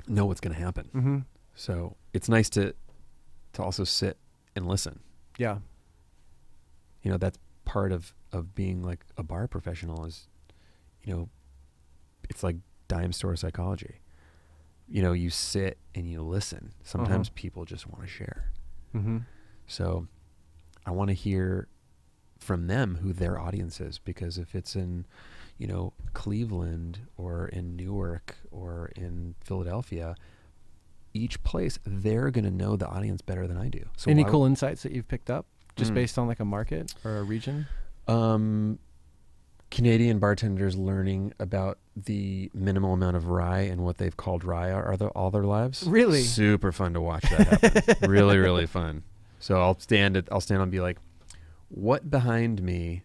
know what's going to happen. So it's nice to also sit and listen. Yeah. That's part of being like a bar professional is, it's like dime store psychology. you sit and you listen. Sometimes people just want to share. Mm-hmm. So I want to hear from them who their audience is, because if it's in, Cleveland or in Newark or in Philadelphia, each place, they're going to know the audience better than I do. So Any cool insights that you've picked up just based on like a market or a region? Canadian bartenders learning about the minimal amount of rye and what they've called rye all their lives. Really? Super fun to watch that happen. Really, really fun. So I'll stand and be like, what behind me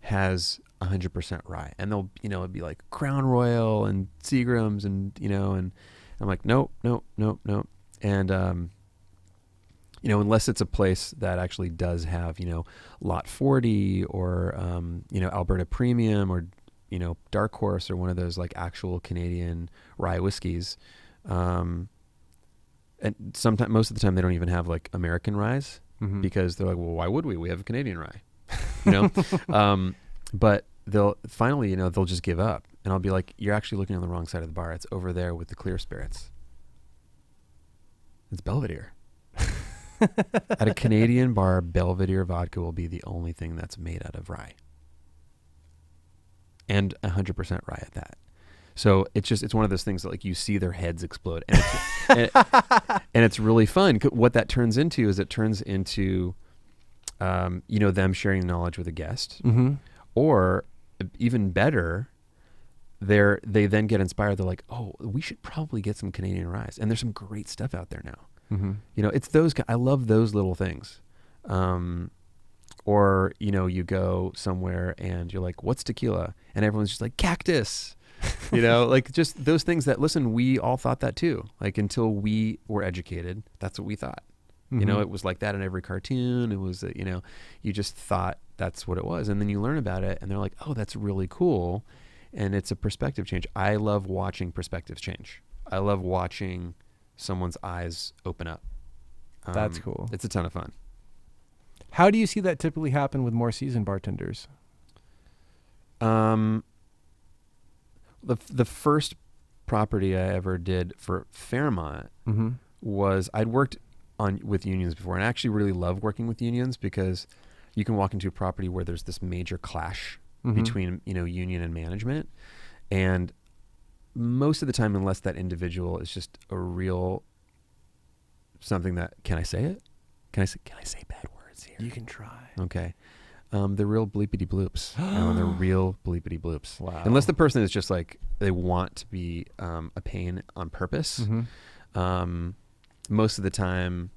has 100% rye? And they'll, it'd be like Crown Royal and Seagrams and, and I'm like, nope. And, unless it's a place that actually does have, Lot 40 or, Alberta Premium or, Dark Horse or one of those like actual Canadian rye whiskeys. And most of the time they don't even have like American ryes because they're like, well, why would we? We have a Canadian rye, but they'll finally, they'll just give up. And I'll be like, you're actually looking on the wrong side of the bar. It's over there with the clear spirits. It's Belvedere. At a Canadian bar, Belvedere vodka will be the only thing that's made out of rye. And 100% rye at that. So it's one of those things that like you see their heads explode. And it's really fun. What that turns into is them sharing knowledge with a guest. Mm-hmm. Or even better, they then get inspired. They're like, oh, we should probably get some Canadian ryes. And there's some great stuff out there now. Mm-hmm. It's those. I love those little things. Or you go somewhere and you're like, "What's tequila?" And everyone's just like, "Cactus." Like just those things that. Listen, we all thought that too. Like until we were educated, that's what we thought. Mm-hmm. It was like that in every cartoon. It was, you just thought that's what it was, and then you learn about it, and they're like, "Oh, that's really cool," and it's a perspective change. I love watching perspectives change. I love watching someone's eyes open up. That's cool. It's a ton of fun. How do you see that typically happen with more seasoned bartenders? The first property I ever did for Fairmont was I'd worked with unions before, and I actually really love working with unions because you can walk into a property where there's this major clash between union and management, and most of the time, unless that individual is just a real something that, can I say it? Can I say bad words here? You can try. Okay. The real bleepity bloops. The real bleepity bloops. Wow. Unless the person is just like, they want to be a pain on purpose. Most of the time,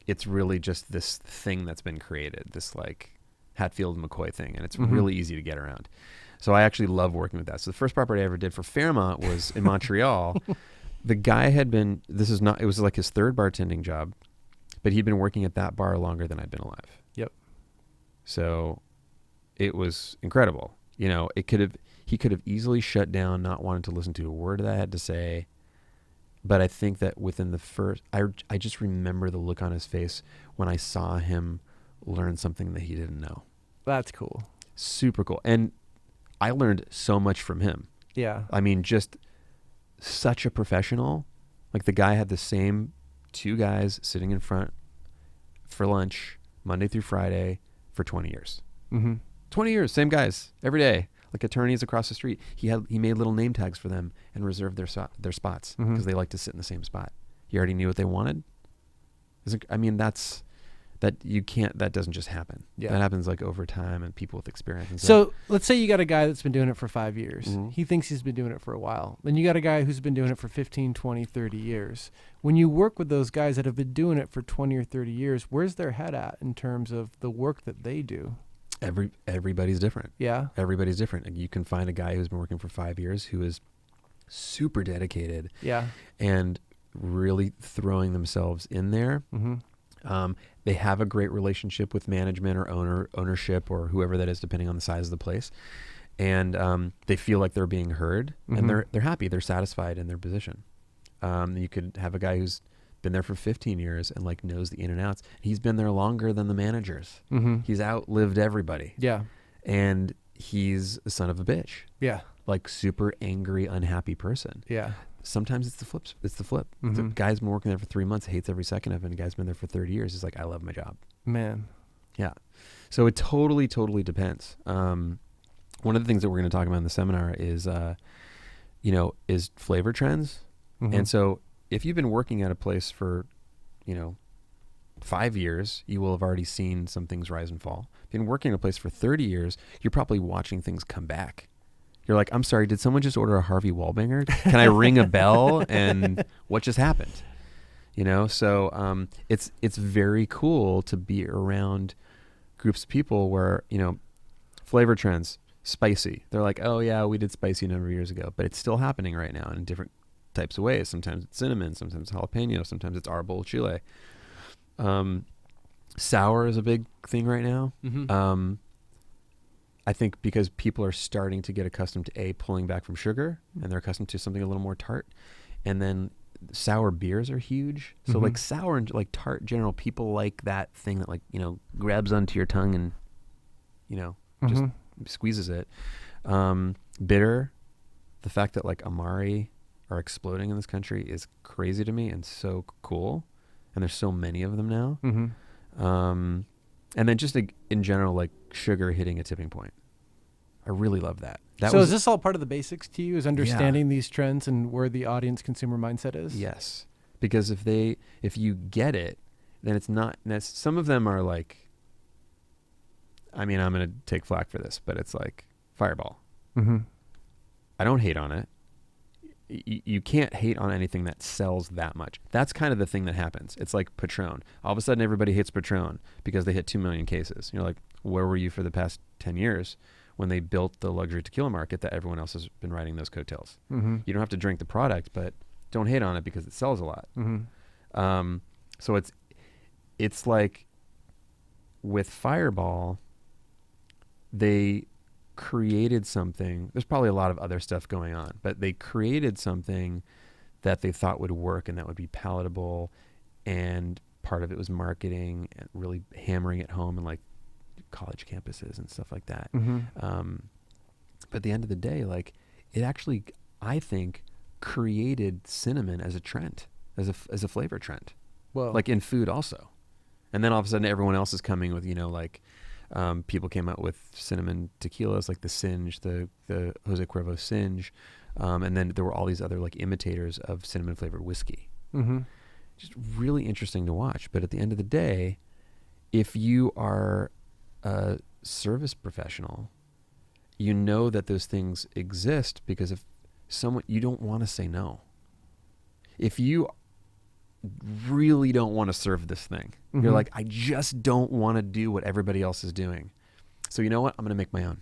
it's really just this thing that's been created, this like Hatfield McCoy thing, and it's really easy to get around. So I actually love working with that. So the first property I ever did for Fairmont was in Montreal. The guy it was like his third bartending job, but he'd been working at that bar longer than I'd been alive. Yep. So it was incredible. He could have easily shut down, not wanting to listen to a word that I had to say. But I think that within the first, I just remember the look on his face when I saw him learn something that he didn't know. That's cool. Super cool. And I learned so much from him. Yeah. I mean, just such a professional. Like the guy had the same two guys sitting in front for lunch Monday through Friday for 20 years. 20 years, same guys every day. Like attorneys across the street. He made little name tags for them and reserved their spots because they like to sit in the same spot. He already knew what they wanted. That doesn't just happen. Yeah. That happens like over time and people with experience. And so let's say you got a guy that's been doing it for 5 years. He thinks he's been doing it for a while. Then you got a guy who's been doing it for 15, 20, 30 years. When you work with those guys that have been doing it for 20 or 30 years, where's their head at in terms of the work that they do? Everybody's different. Yeah. Everybody's different. You can find a guy who's been working for 5 years who is super dedicated. Yeah. And really throwing themselves in there. They have a great relationship with management or ownership or whoever that is, depending on the size of the place. And they feel like they're being heard and they're happy. They're satisfied in their position. You could have a guy who's been there for 15 years and like knows the in and outs. He's been there longer than the managers. He's outlived everybody. Yeah. And he's a son of a bitch. Yeah. Like super angry, unhappy person. Yeah. sometimes it's the flip. It's the flip. The Mm-hmm. guy's been working there for 3 months, hates every second of it. And the guy's been there for 30 years. He's like, I love my job. Man. Yeah. So it totally depends. One of the things that we're going to talk about in the seminar is, is flavor trends. Mm-hmm. And so if you've been working at a place for, 5 years, you will have already seen some things rise and fall. If you've been working at a place for 30 years, you're probably watching things come back. You're like, I'm sorry, did someone just order a Harvey Wallbanger? Can I ring a bell? And what just happened? So it's very cool to be around groups of people where, flavor trends, spicy. They're like, oh yeah, we did spicy a number of years ago, but it's still happening right now in different types of ways. Sometimes it's cinnamon, sometimes it's jalapeno, sometimes it's arbol chile. Sour is a big thing right now. Mm-hmm. I think because people are starting to get accustomed to pulling back from sugar, and they're accustomed to something a little more tart. And then sour beers are huge. So Mm-hmm. like sour and like tart in general, people like that thing that grabs onto your tongue and, just Mm-hmm. squeezes it. Bitter, the fact that like Amari are exploding in this country is crazy to me and so cool. And there's so many of them now. Mm-hmm. And then just in general, like sugar hitting a tipping point. I really love that. So is this all part of the basics to you, is understanding these trends and where the audience consumer mindset is? Yes. Because if you get it, then it's not, some of them are like, I'm going to take flack for this, but it's like Fireball. Mm-hmm. I don't hate on it. You can't hate on anything that sells that much. That's kind of the thing that happens. It's like Patron. All of a sudden, everybody hates Patron because they hit 2 million cases. You're like, where were you for the past 10 years when they built the luxury tequila market that everyone else has been riding those coattails? Mm-hmm. You don't have to drink the product, but don't hate on it because it sells a lot. Mm-hmm. So it's like with Fireball, they created something. There's probably a lot of other stuff going on, but they created something that they thought would work and that would be palatable. And part of it was marketing and really hammering it home in like college campuses and stuff like that. Mm-hmm. But at the end of the day, like it actually, I think, created cinnamon as a trend, as a flavor trend, Well, like in food also. And then all of a sudden everyone else is coming with, people came out with cinnamon tequilas like the Singe, the Jose Cuervo Singe. And then there were all these other like imitators of cinnamon flavored whiskey. mm-hmm. Just really interesting to watch. But at the end of the day, if you are a service professional, you know that those things exist because if you don't want to say no. If you really don't want to serve this thing, Mm-hmm. you're like, I just don't want to do what everybody else is doing. So you know what? I'm going to make my own.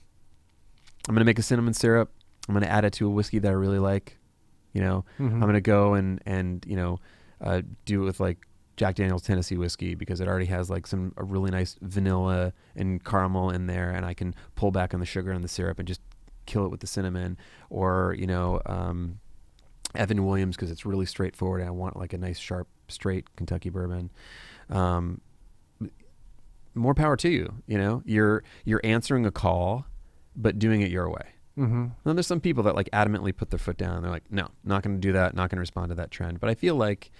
I'm going to make a cinnamon syrup. I'm going to add it to a whiskey that I really like. Mm-hmm. I'm going to go and do it with like Jack Daniel's Tennessee whiskey because it already has like a really nice vanilla and caramel in there, and I can pull back on the sugar and the syrup and just kill it with the cinnamon. Or Evan Williams because it's really straightforward and I want like a nice sharp straight Kentucky bourbon. More power to you. You're answering a call but doing it your way. Mm-hmm. Then there's some people that like adamantly put their foot down. They're like, no, not going to do that. Not going to respond to that trend. But I feel like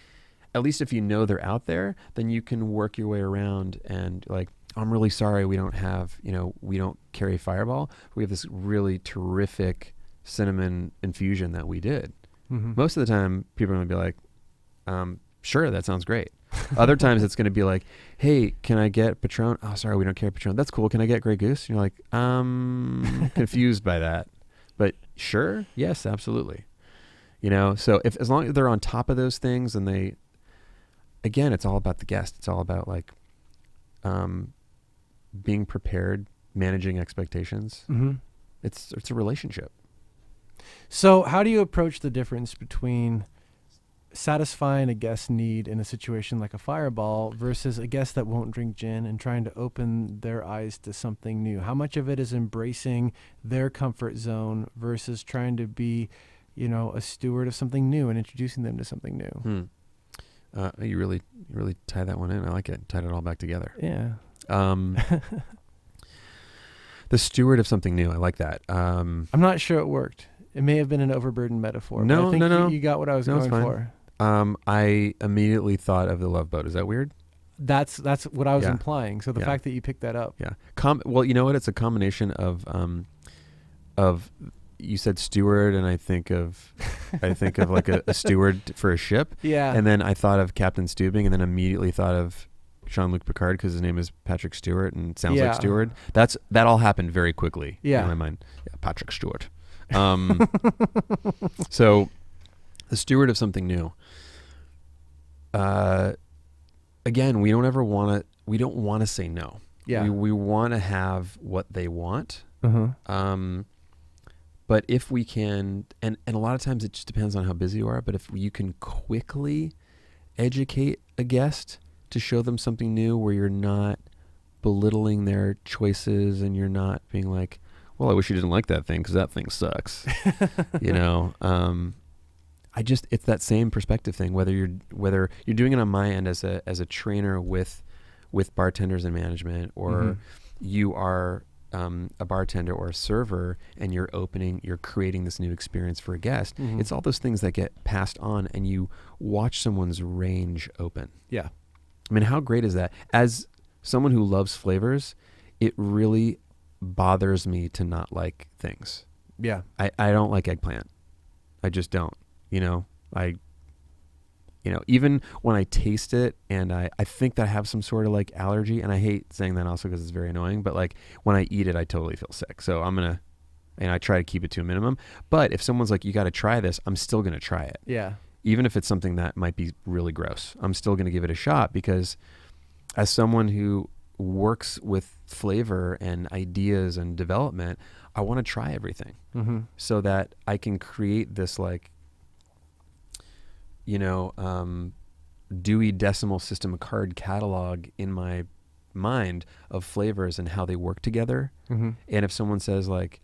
at least if you know they're out there, then you can work your way around and like, I'm really sorry we don't carry Fireball. We have this really terrific cinnamon infusion that we did. Mm-hmm. Most of the time people are going to be like, sure, that sounds great. Other times it's going to be like, hey, can I get Patron? Oh, sorry, we don't carry Patron. That's cool. Can I get Grey Goose? And you're like, confused by that. But sure, yes, absolutely. So as long as they're on top of those things and again, it's all about the guest. It's all about like being prepared, managing expectations. Mm-hmm. It's a relationship. So how do you approach the difference between satisfying a guest need in a situation like a Fireball versus a guest that won't drink gin and trying to open their eyes to something new? How much of it is embracing their comfort zone versus trying to be, a steward of something new and introducing them to something new? You really tie that one in. I like it. Tied it all back together. Yeah. The steward of something new. I like that. I'm not sure it worked. It may have been an overburdened metaphor. No, but I think no. You got what I was No, it's going fine. for. I immediately thought of the Love Boat. Is that weird? That's what I was Yeah. implying. So the Yeah. fact that you picked that up. Yeah. Well, you know what? It's a combination of you said steward, and I think of like a steward for a ship. Yeah. And then I thought of Captain Stubing, and then immediately thought of Jean-Luc Picard because his name is Patrick Stewart and sounds Yeah. like Steward. That all happened very quickly Yeah. in my mind. Yeah, Patrick Stewart. So the steward of something new. Again, we don't want to say no. Yeah. We want to have what they want. Uh-huh. But if we can, and a lot of times it just depends on how busy you are, but if you can quickly educate a guest to show them something new where you're not belittling their choices and you're not being like, well, I wish you didn't like that thing because that thing sucks. You know, it's that same perspective thing, whether you're doing it on my end as a trainer with bartenders and management, or you are a bartender or a server and you're creating this new experience for a guest. It's all those things that get passed on and you watch someone's range open. Yeah. I mean, how great is that? As someone who loves flavors, it really bothers me to not like things. Yeah. I don't like eggplant. I just don't. Even when I taste it and I think that I have some sort of like allergy, and I hate saying that also because it's very annoying, but like when I eat it, I totally feel sick. So I try to keep it to a minimum. But if someone's like, you got to try this, I'm still going to try it. Yeah. Even if it's something that might be really gross, I'm still going to give it a shot, because as someone who works with flavor and ideas and development, I want to try everything so that I can create this like, Dewey Decimal System card catalog in my mind of flavors and how they work together. And if someone says like,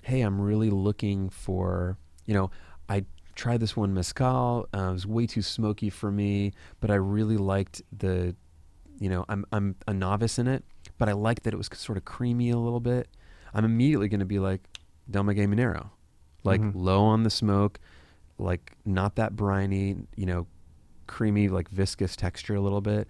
hey, I'm really looking for, I tried this one mezcal, it was way too smoky for me, but I really liked I'm a novice in it, but I liked that it was sort of creamy a little bit. I'm immediately going to be like, Del Maguey Minero, like low on the smoke, like not that briny, creamy, like viscous texture a little bit.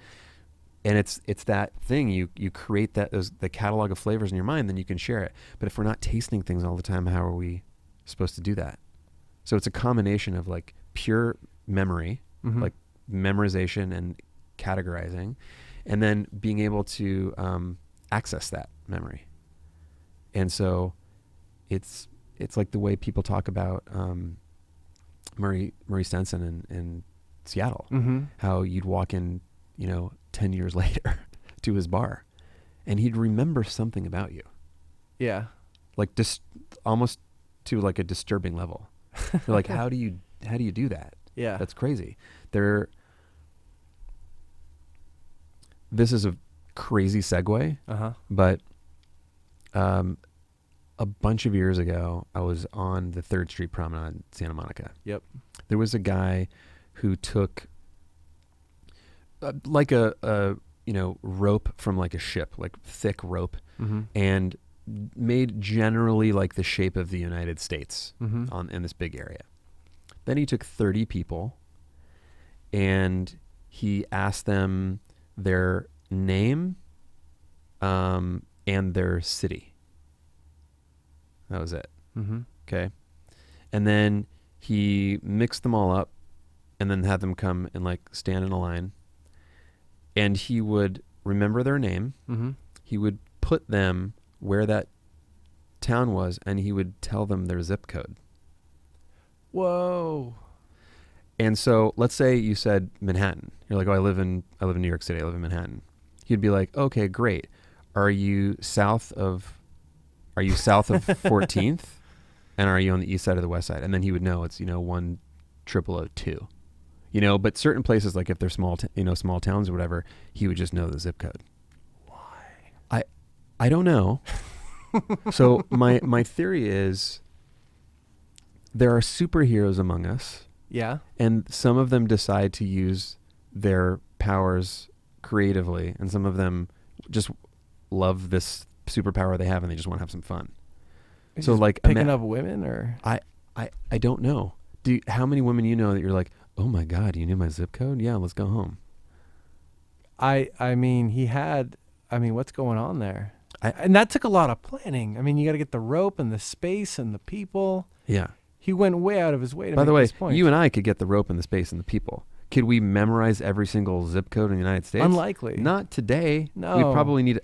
And it's that thing, you create the catalog of flavors in your mind, then you can share it. But if we're not tasting things all the time, how are we supposed to do that? So it's a combination of like pure memory, like memorization and categorizing, and then being able to access that memory. And so it's like the way people talk about Murray Stenson in Seattle, how you'd walk in, 10 years later to his bar and he'd remember something about you. Yeah. Like almost to like a disturbing level. You're like, how do you do that? Yeah. That's crazy. This is a crazy segue, but a bunch of years ago, I was on the 3rd Street Promenade in Santa Monica. Yep. There was a guy who took like a rope from like a ship, like thick rope, and made generally like the shape of the United States in this big area. Then he took 30 people and he asked them their name and their city. That was it. Okay. And then he mixed them all up and then had them come and like stand in a line. And he would remember their name. He would put them where that town was, and he would tell them their zip code. Whoa. And so let's say you said Manhattan. You're like, oh, I live in New York City. I live in Manhattan. He'd be like, okay, great. Are you south of 14th? And are you on the east side or the west side? And then he would know it's, 10002. But certain places, like if they're small towns or whatever, he would just know the zip code. Why? I don't know. So my theory is there are superheroes among us. Yeah. And some of them decide to use their powers creatively, and some of them just love this superpower they have and they just want to have some fun. He's so just like picking up women, or I don't know. How many women you know that you're like, oh my God, you knew my zip code? Yeah, let's go home. I mean, what's going on there? And that took a lot of planning. I mean, you got to get the rope and the space and the people. Yeah. He went way out of his way to By make the way, this point. you and I could get the rope and the space and the people. Could we memorize every single zip code in the United States? Unlikely. Not today. No.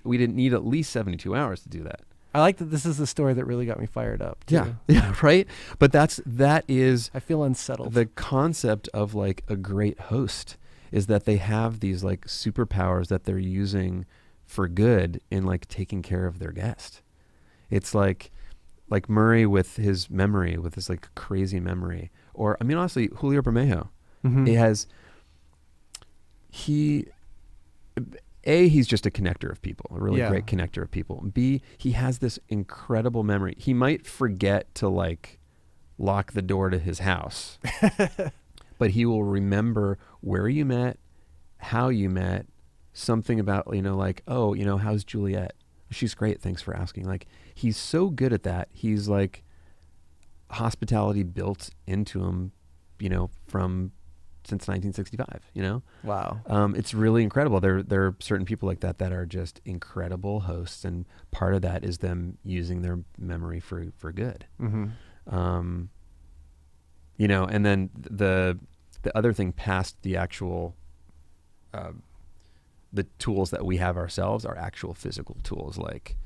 We didn't need at least 72 hours to do that. I like that this is the story that really got me fired up, too. Yeah. Yeah, right? But that is I feel unsettled. the concept of like a great host, is that they have these like superpowers that they're using for good in like taking care of their guest. It's like Murray with his memory, with his like crazy memory. Or, I mean, honestly, Julio Bermejo. Mm-hmm. He's just a connector of people, a really Yeah. great connector of people. B, he has this incredible memory. He might forget to like lock the door to his house, but he will remember where you met, how you met, something about, like, oh, how's Juliet? She's great. Thanks for asking. Like, he's so good at that. He's like hospitality built into him, since 1965, Wow. It's really incredible. There are certain people like that are just incredible hosts. And part of that is them using their memory for good. Mm-hmm. And then the other thing past the actual, the tools that we have ourselves are actual physical tools. Like,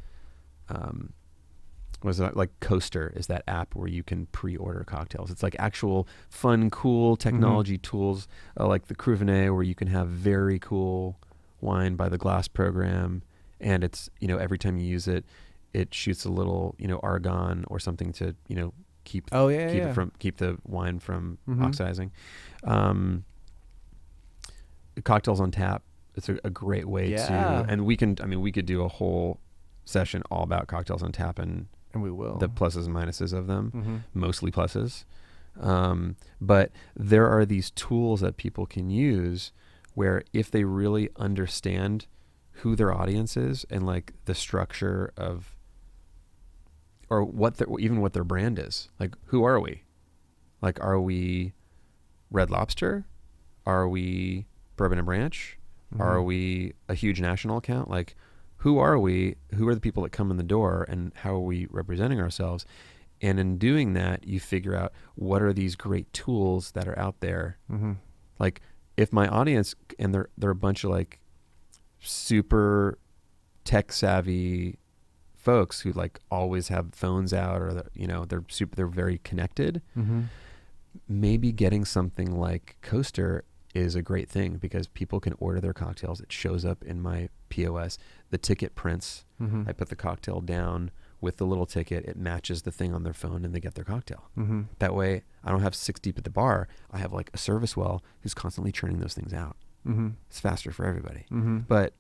Coaster is that app where you can pre-order cocktails. It's like actual fun, cool technology tools, like the Cruvenet, where you can have very cool wine by the glass program. And it's, every time you use it, it shoots a little, argon or something to, keep the wine from oxidizing. Cocktails on tap. It's a great way to, and we could do a whole session all about cocktails on tap and we will. The pluses and minuses of them, mostly pluses. But there are these tools that people can use where if they really understand who their audience is and like the structure of, or what their brand is, like, who are we? Like, are we Red Lobster? Are we Bourbon and Branch? Are we a huge national account? Like, who are we? Who are the people that come in the door, and how are we representing ourselves? And in doing that, you figure out what are these great tools that are out there. Like, if my audience, and they're a bunch of like super tech savvy folks who like always have phones out, or they're very connected. Maybe getting something like Coaster is a great thing, because people can order their cocktails. It shows up in my POS. The ticket prints. I put the cocktail down with the little ticket. It matches the thing on their phone, and they get their cocktail. That way, I don't have 6 deep at the bar. I have like a service well who's constantly churning those things out. It's faster for everybody. But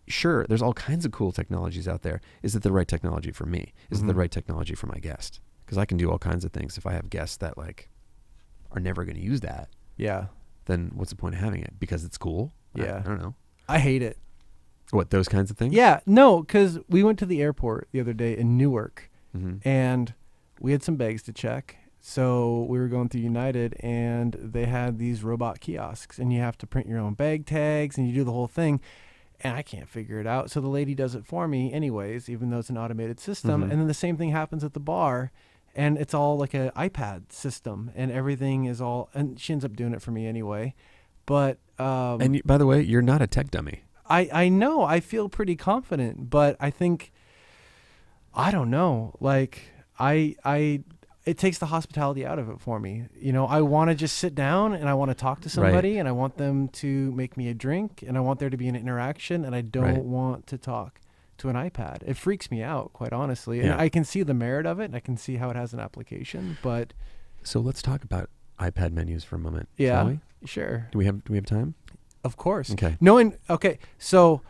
sure, there's all kinds of cool technologies out there. Is it the right technology for me? Is it the right technology for my guest? Because I can do all kinds of things. If I have guests that like are never going to use that, then what's the point of having it? Because it's cool? I don't know. I hate it. What, those kinds of things? Yeah, no, because we went to the airport the other day in Newark, and we had some bags to check. So we were going through United, and they had these robot kiosks, and you have to print your own bag tags, and you do the whole thing. And I can't figure it out. So the lady does it for me anyways, even though it's an automated system. And then the same thing happens at the bar. And it's all like an iPad system, and everything is all, and she ends up doing it for me anyway. But, and by the way, you're not a tech dummy. I know, I feel pretty confident, but I think, I don't know, like it takes the hospitality out of it for me. I want to just sit down, and I want to talk to somebody, and I want them to make me a drink, and I want there to be an interaction, and I don't want to talk to an iPad. It freaks me out, quite honestly. And I can see the merit of it, and I can see how it has an application, but. So let's talk about iPad menus for a moment. Yeah, shall we? Sure. Do we have time? Of course. Okay. Okay. So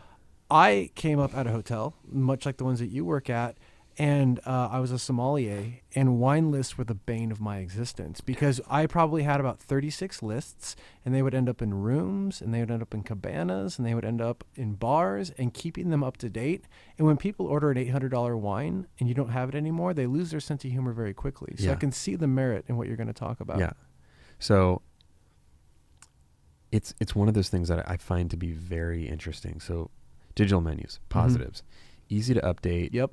I came up at a hotel, much like the ones that you work at, And I was a sommelier, and wine lists were the bane of my existence because I probably had about 36 lists, and they would end up in rooms, and they would end up in cabanas, and they would end up in bars, and keeping them up to date. And when people order an $800 wine and you don't have it anymore, they lose their sense of humor very quickly. So I can see the merit in what you're going to talk about. Yeah. So it's one of those things that I find to be very interesting. So digital menus, positives, easy to update. Yep.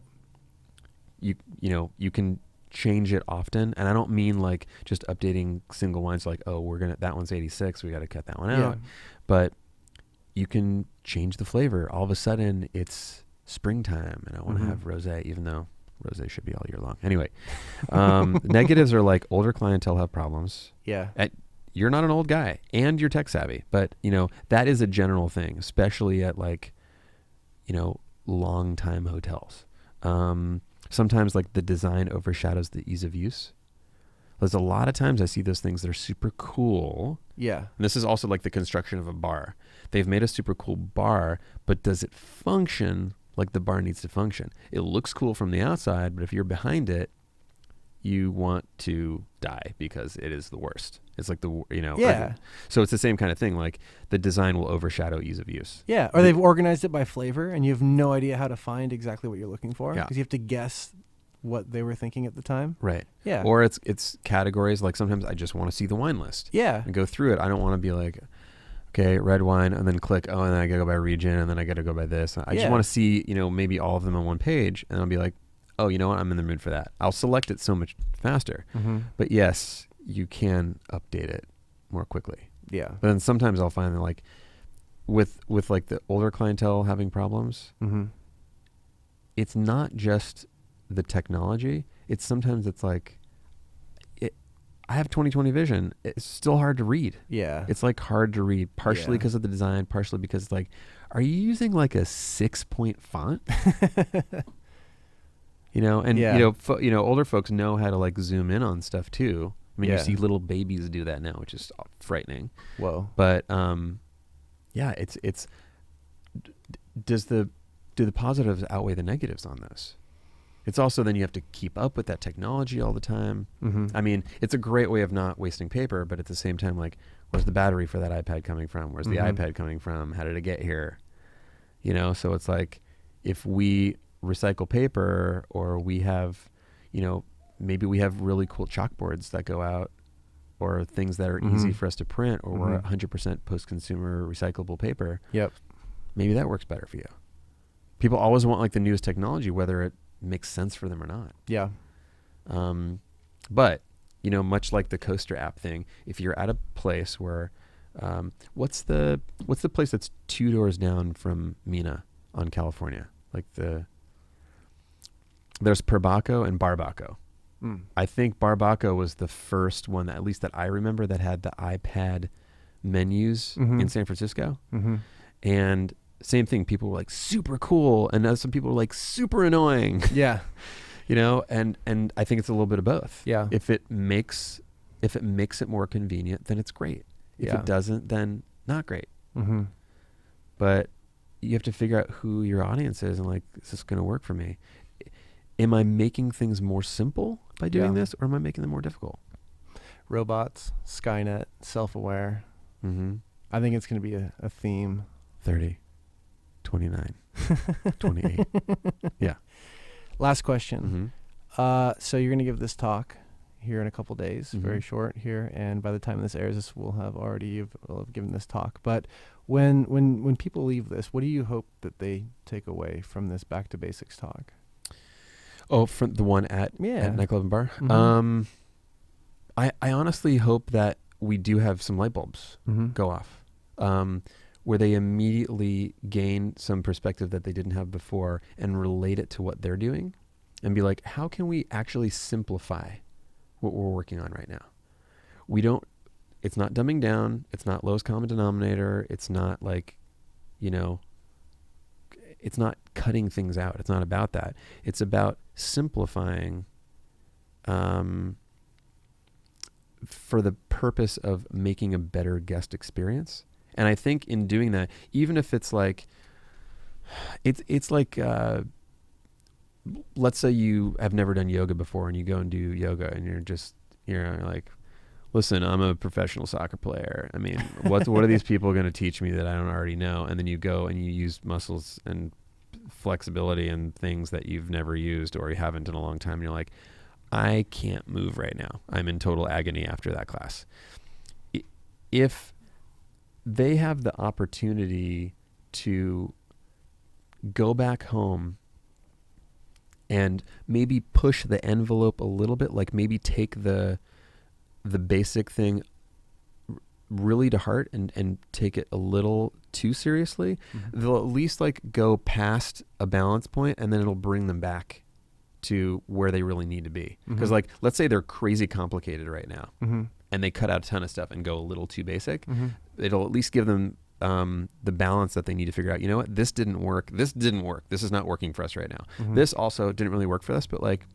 You know, you can change it often, and I don't mean like just updating single wines like, oh, that one's 86, we got to cut that one out. But you can change the flavor. All of a sudden it's springtime and I want to have rosé, even though rosé should be all year long. Anyway, negatives are like older clientele have problems. Yeah. You're not an old guy and you're tech savvy, but you know, that is a general thing, especially at like, you know, long time hotels. Sometimes like the design overshadows the ease of use. There's a lot of times I see those things that are super cool. Yeah. And this is also like the construction of a bar. They've made a super cool bar, but does it function like the bar needs to function? It looks cool from the outside, but if you're behind it, you want to die because it is the worst. It's like so it's the same kind of thing. Like the design will overshadow ease of use. Yeah. Or they've organized it by flavor and you have no idea how to find exactly what you're looking for because you have to guess what they were thinking at the time. Right. Yeah. Or it's categories. Like sometimes I just want to see the wine list. Yeah. And go through it. I don't want to be like, okay, red wine, and then click, and then I gotta go by region, and then I gotta go by this. I just want to see, you know, maybe all of them on one page, and I'll be like, oh, you know what? I'm in the mood for that. I'll select it so much faster. But yes, you can update it more quickly. Yeah. But then sometimes I'll find that like with like the older clientele having problems, it's not just the technology. It's like I have 20/20 vision. It's still hard to read. Yeah. It's like hard to read, partially because of the design, partially because like, are you using like a 6-point font? You know, and you know, older folks know how to like zoom in on stuff too. I mean, you see little babies do that now, which is frightening. Whoa. But do the positives outweigh the negatives on this? It's also then you have to keep up with that technology all the time. I mean, it's a great way of not wasting paper, but at the same time, like, where's the battery for that iPad coming from? Where's the iPad coming from? How did it get here? You know, so it's like if we recycle paper, or we have, you know, maybe we have really cool chalkboards that go out, or things that are easy for us to print, or we're 100% post-consumer recyclable paper. Yep. Maybe that works better for you. People always want like the newest technology, whether it makes sense for them or not. Yeah. But, you know, much like the Coaster app thing, if you're at a place where, what's the place that's 2 doors down from Mina on California? Like there's Perbaco and Barbaco. I think Barbaco was the first one, at least that I remember, that had the iPad menus in San Francisco. And same thing, people were like super cool, and some people were like super annoying. Yeah. You know, and I think it's a little bit of both. Yeah. If it makes it more convenient, then it's great. If it doesn't, then not great. But you have to figure out who your audience is and like, is this going to work for me? Am I making things more simple by doing this, or am I making them more difficult? Robots, Skynet, self-aware. I think it's going to be a theme. 30, 29, 28. Yeah. Last question. So you're going to give this talk here in a couple days, very short here, and by the time this airs, this will have given this talk. But when people leave this, what do you hope that they take away from this Back to Basics talk? Oh, from the one at Nightclub and Bar? I honestly hope that we do have some light bulbs go off, where they immediately gain some perspective that they didn't have before and relate it to what they're doing and be like, how can we actually simplify what we're working on right now? It's not dumbing down. It's not lowest common denominator. It's not like, you know, it's not cutting things out. It's not about that. It's about simplifying for the purpose of making a better guest experience. And I think in doing that, even if it's like, it's like let's say you have never done yoga before and you go and do yoga and you're like, listen, I'm a professional soccer player. I mean, what are these people going to teach me that I don't already know? And then you go and you use muscles and flexibility and things that you've never used or you haven't in a long time. And you're like, I can't move right now. I'm in total agony after that class. If they have the opportunity to go back home and maybe push the envelope a little bit, like maybe take the basic thing really to heart and take it a little too seriously, they'll at least like go past a balance point and then it'll bring them back to where they really need to be. Because like, let's say they're crazy complicated right now and they cut out a ton of stuff and go a little too basic. It'll at least give them the balance that they need to figure out, you know what, this didn't work. This didn't work. This is not working for us right now. This also didn't really work for us, but like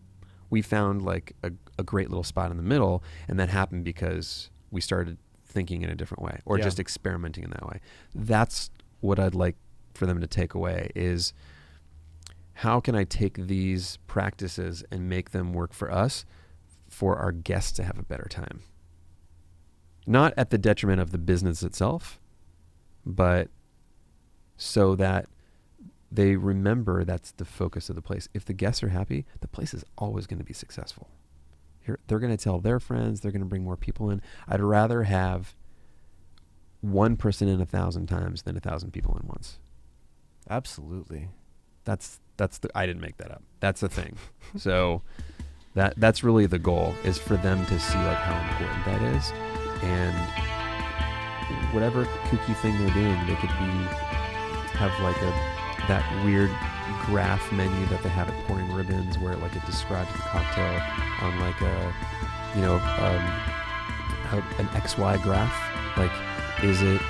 we found like a great little spot in the middle, and that happened because we started thinking in a different way or just experimenting in that way. That's what I'd like for them to take away is, how can I take these practices and make them work for us, for our guests to have a better time? Not at the detriment of the business itself, but so that they remember that's the focus of the place. If the guests are happy, the place is always going to be successful. They're going to tell their friends, they're going to bring more people in. I'd rather have one person in 1,000 times than 1,000 people in once. Absolutely. I didn't make that up. That's the thing. So that's really the goal, is for them to see like how important that is. And whatever kooky thing they're doing, they could have like that weird graph menu that they have at Pouring Ribbons, where like it describes the cocktail on like an XY graph. Like, is it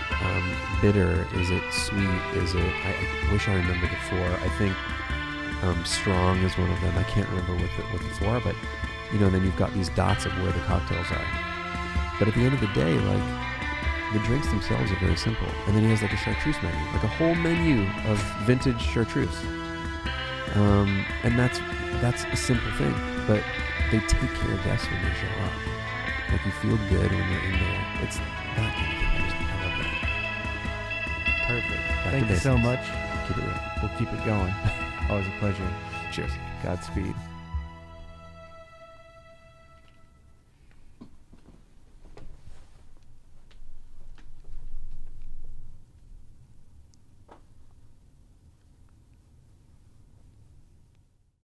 bitter? Is it sweet? Is it? I wish I remembered the four. I think strong is one of them. I can't remember what the four are, but then you've got these dots of where the cocktails are. But at the end of the day, like, the drinks themselves are very simple. And then he has like a chartreuse menu, like a whole menu of vintage chartreuse. And that's a simple thing, but they take care of guests when they show up. Like, you feel good when you're in there. It's that kind of thing. I love that. Perfect. Thank you so much. Keep it real. We'll keep it going. Always a pleasure. Cheers. Godspeed.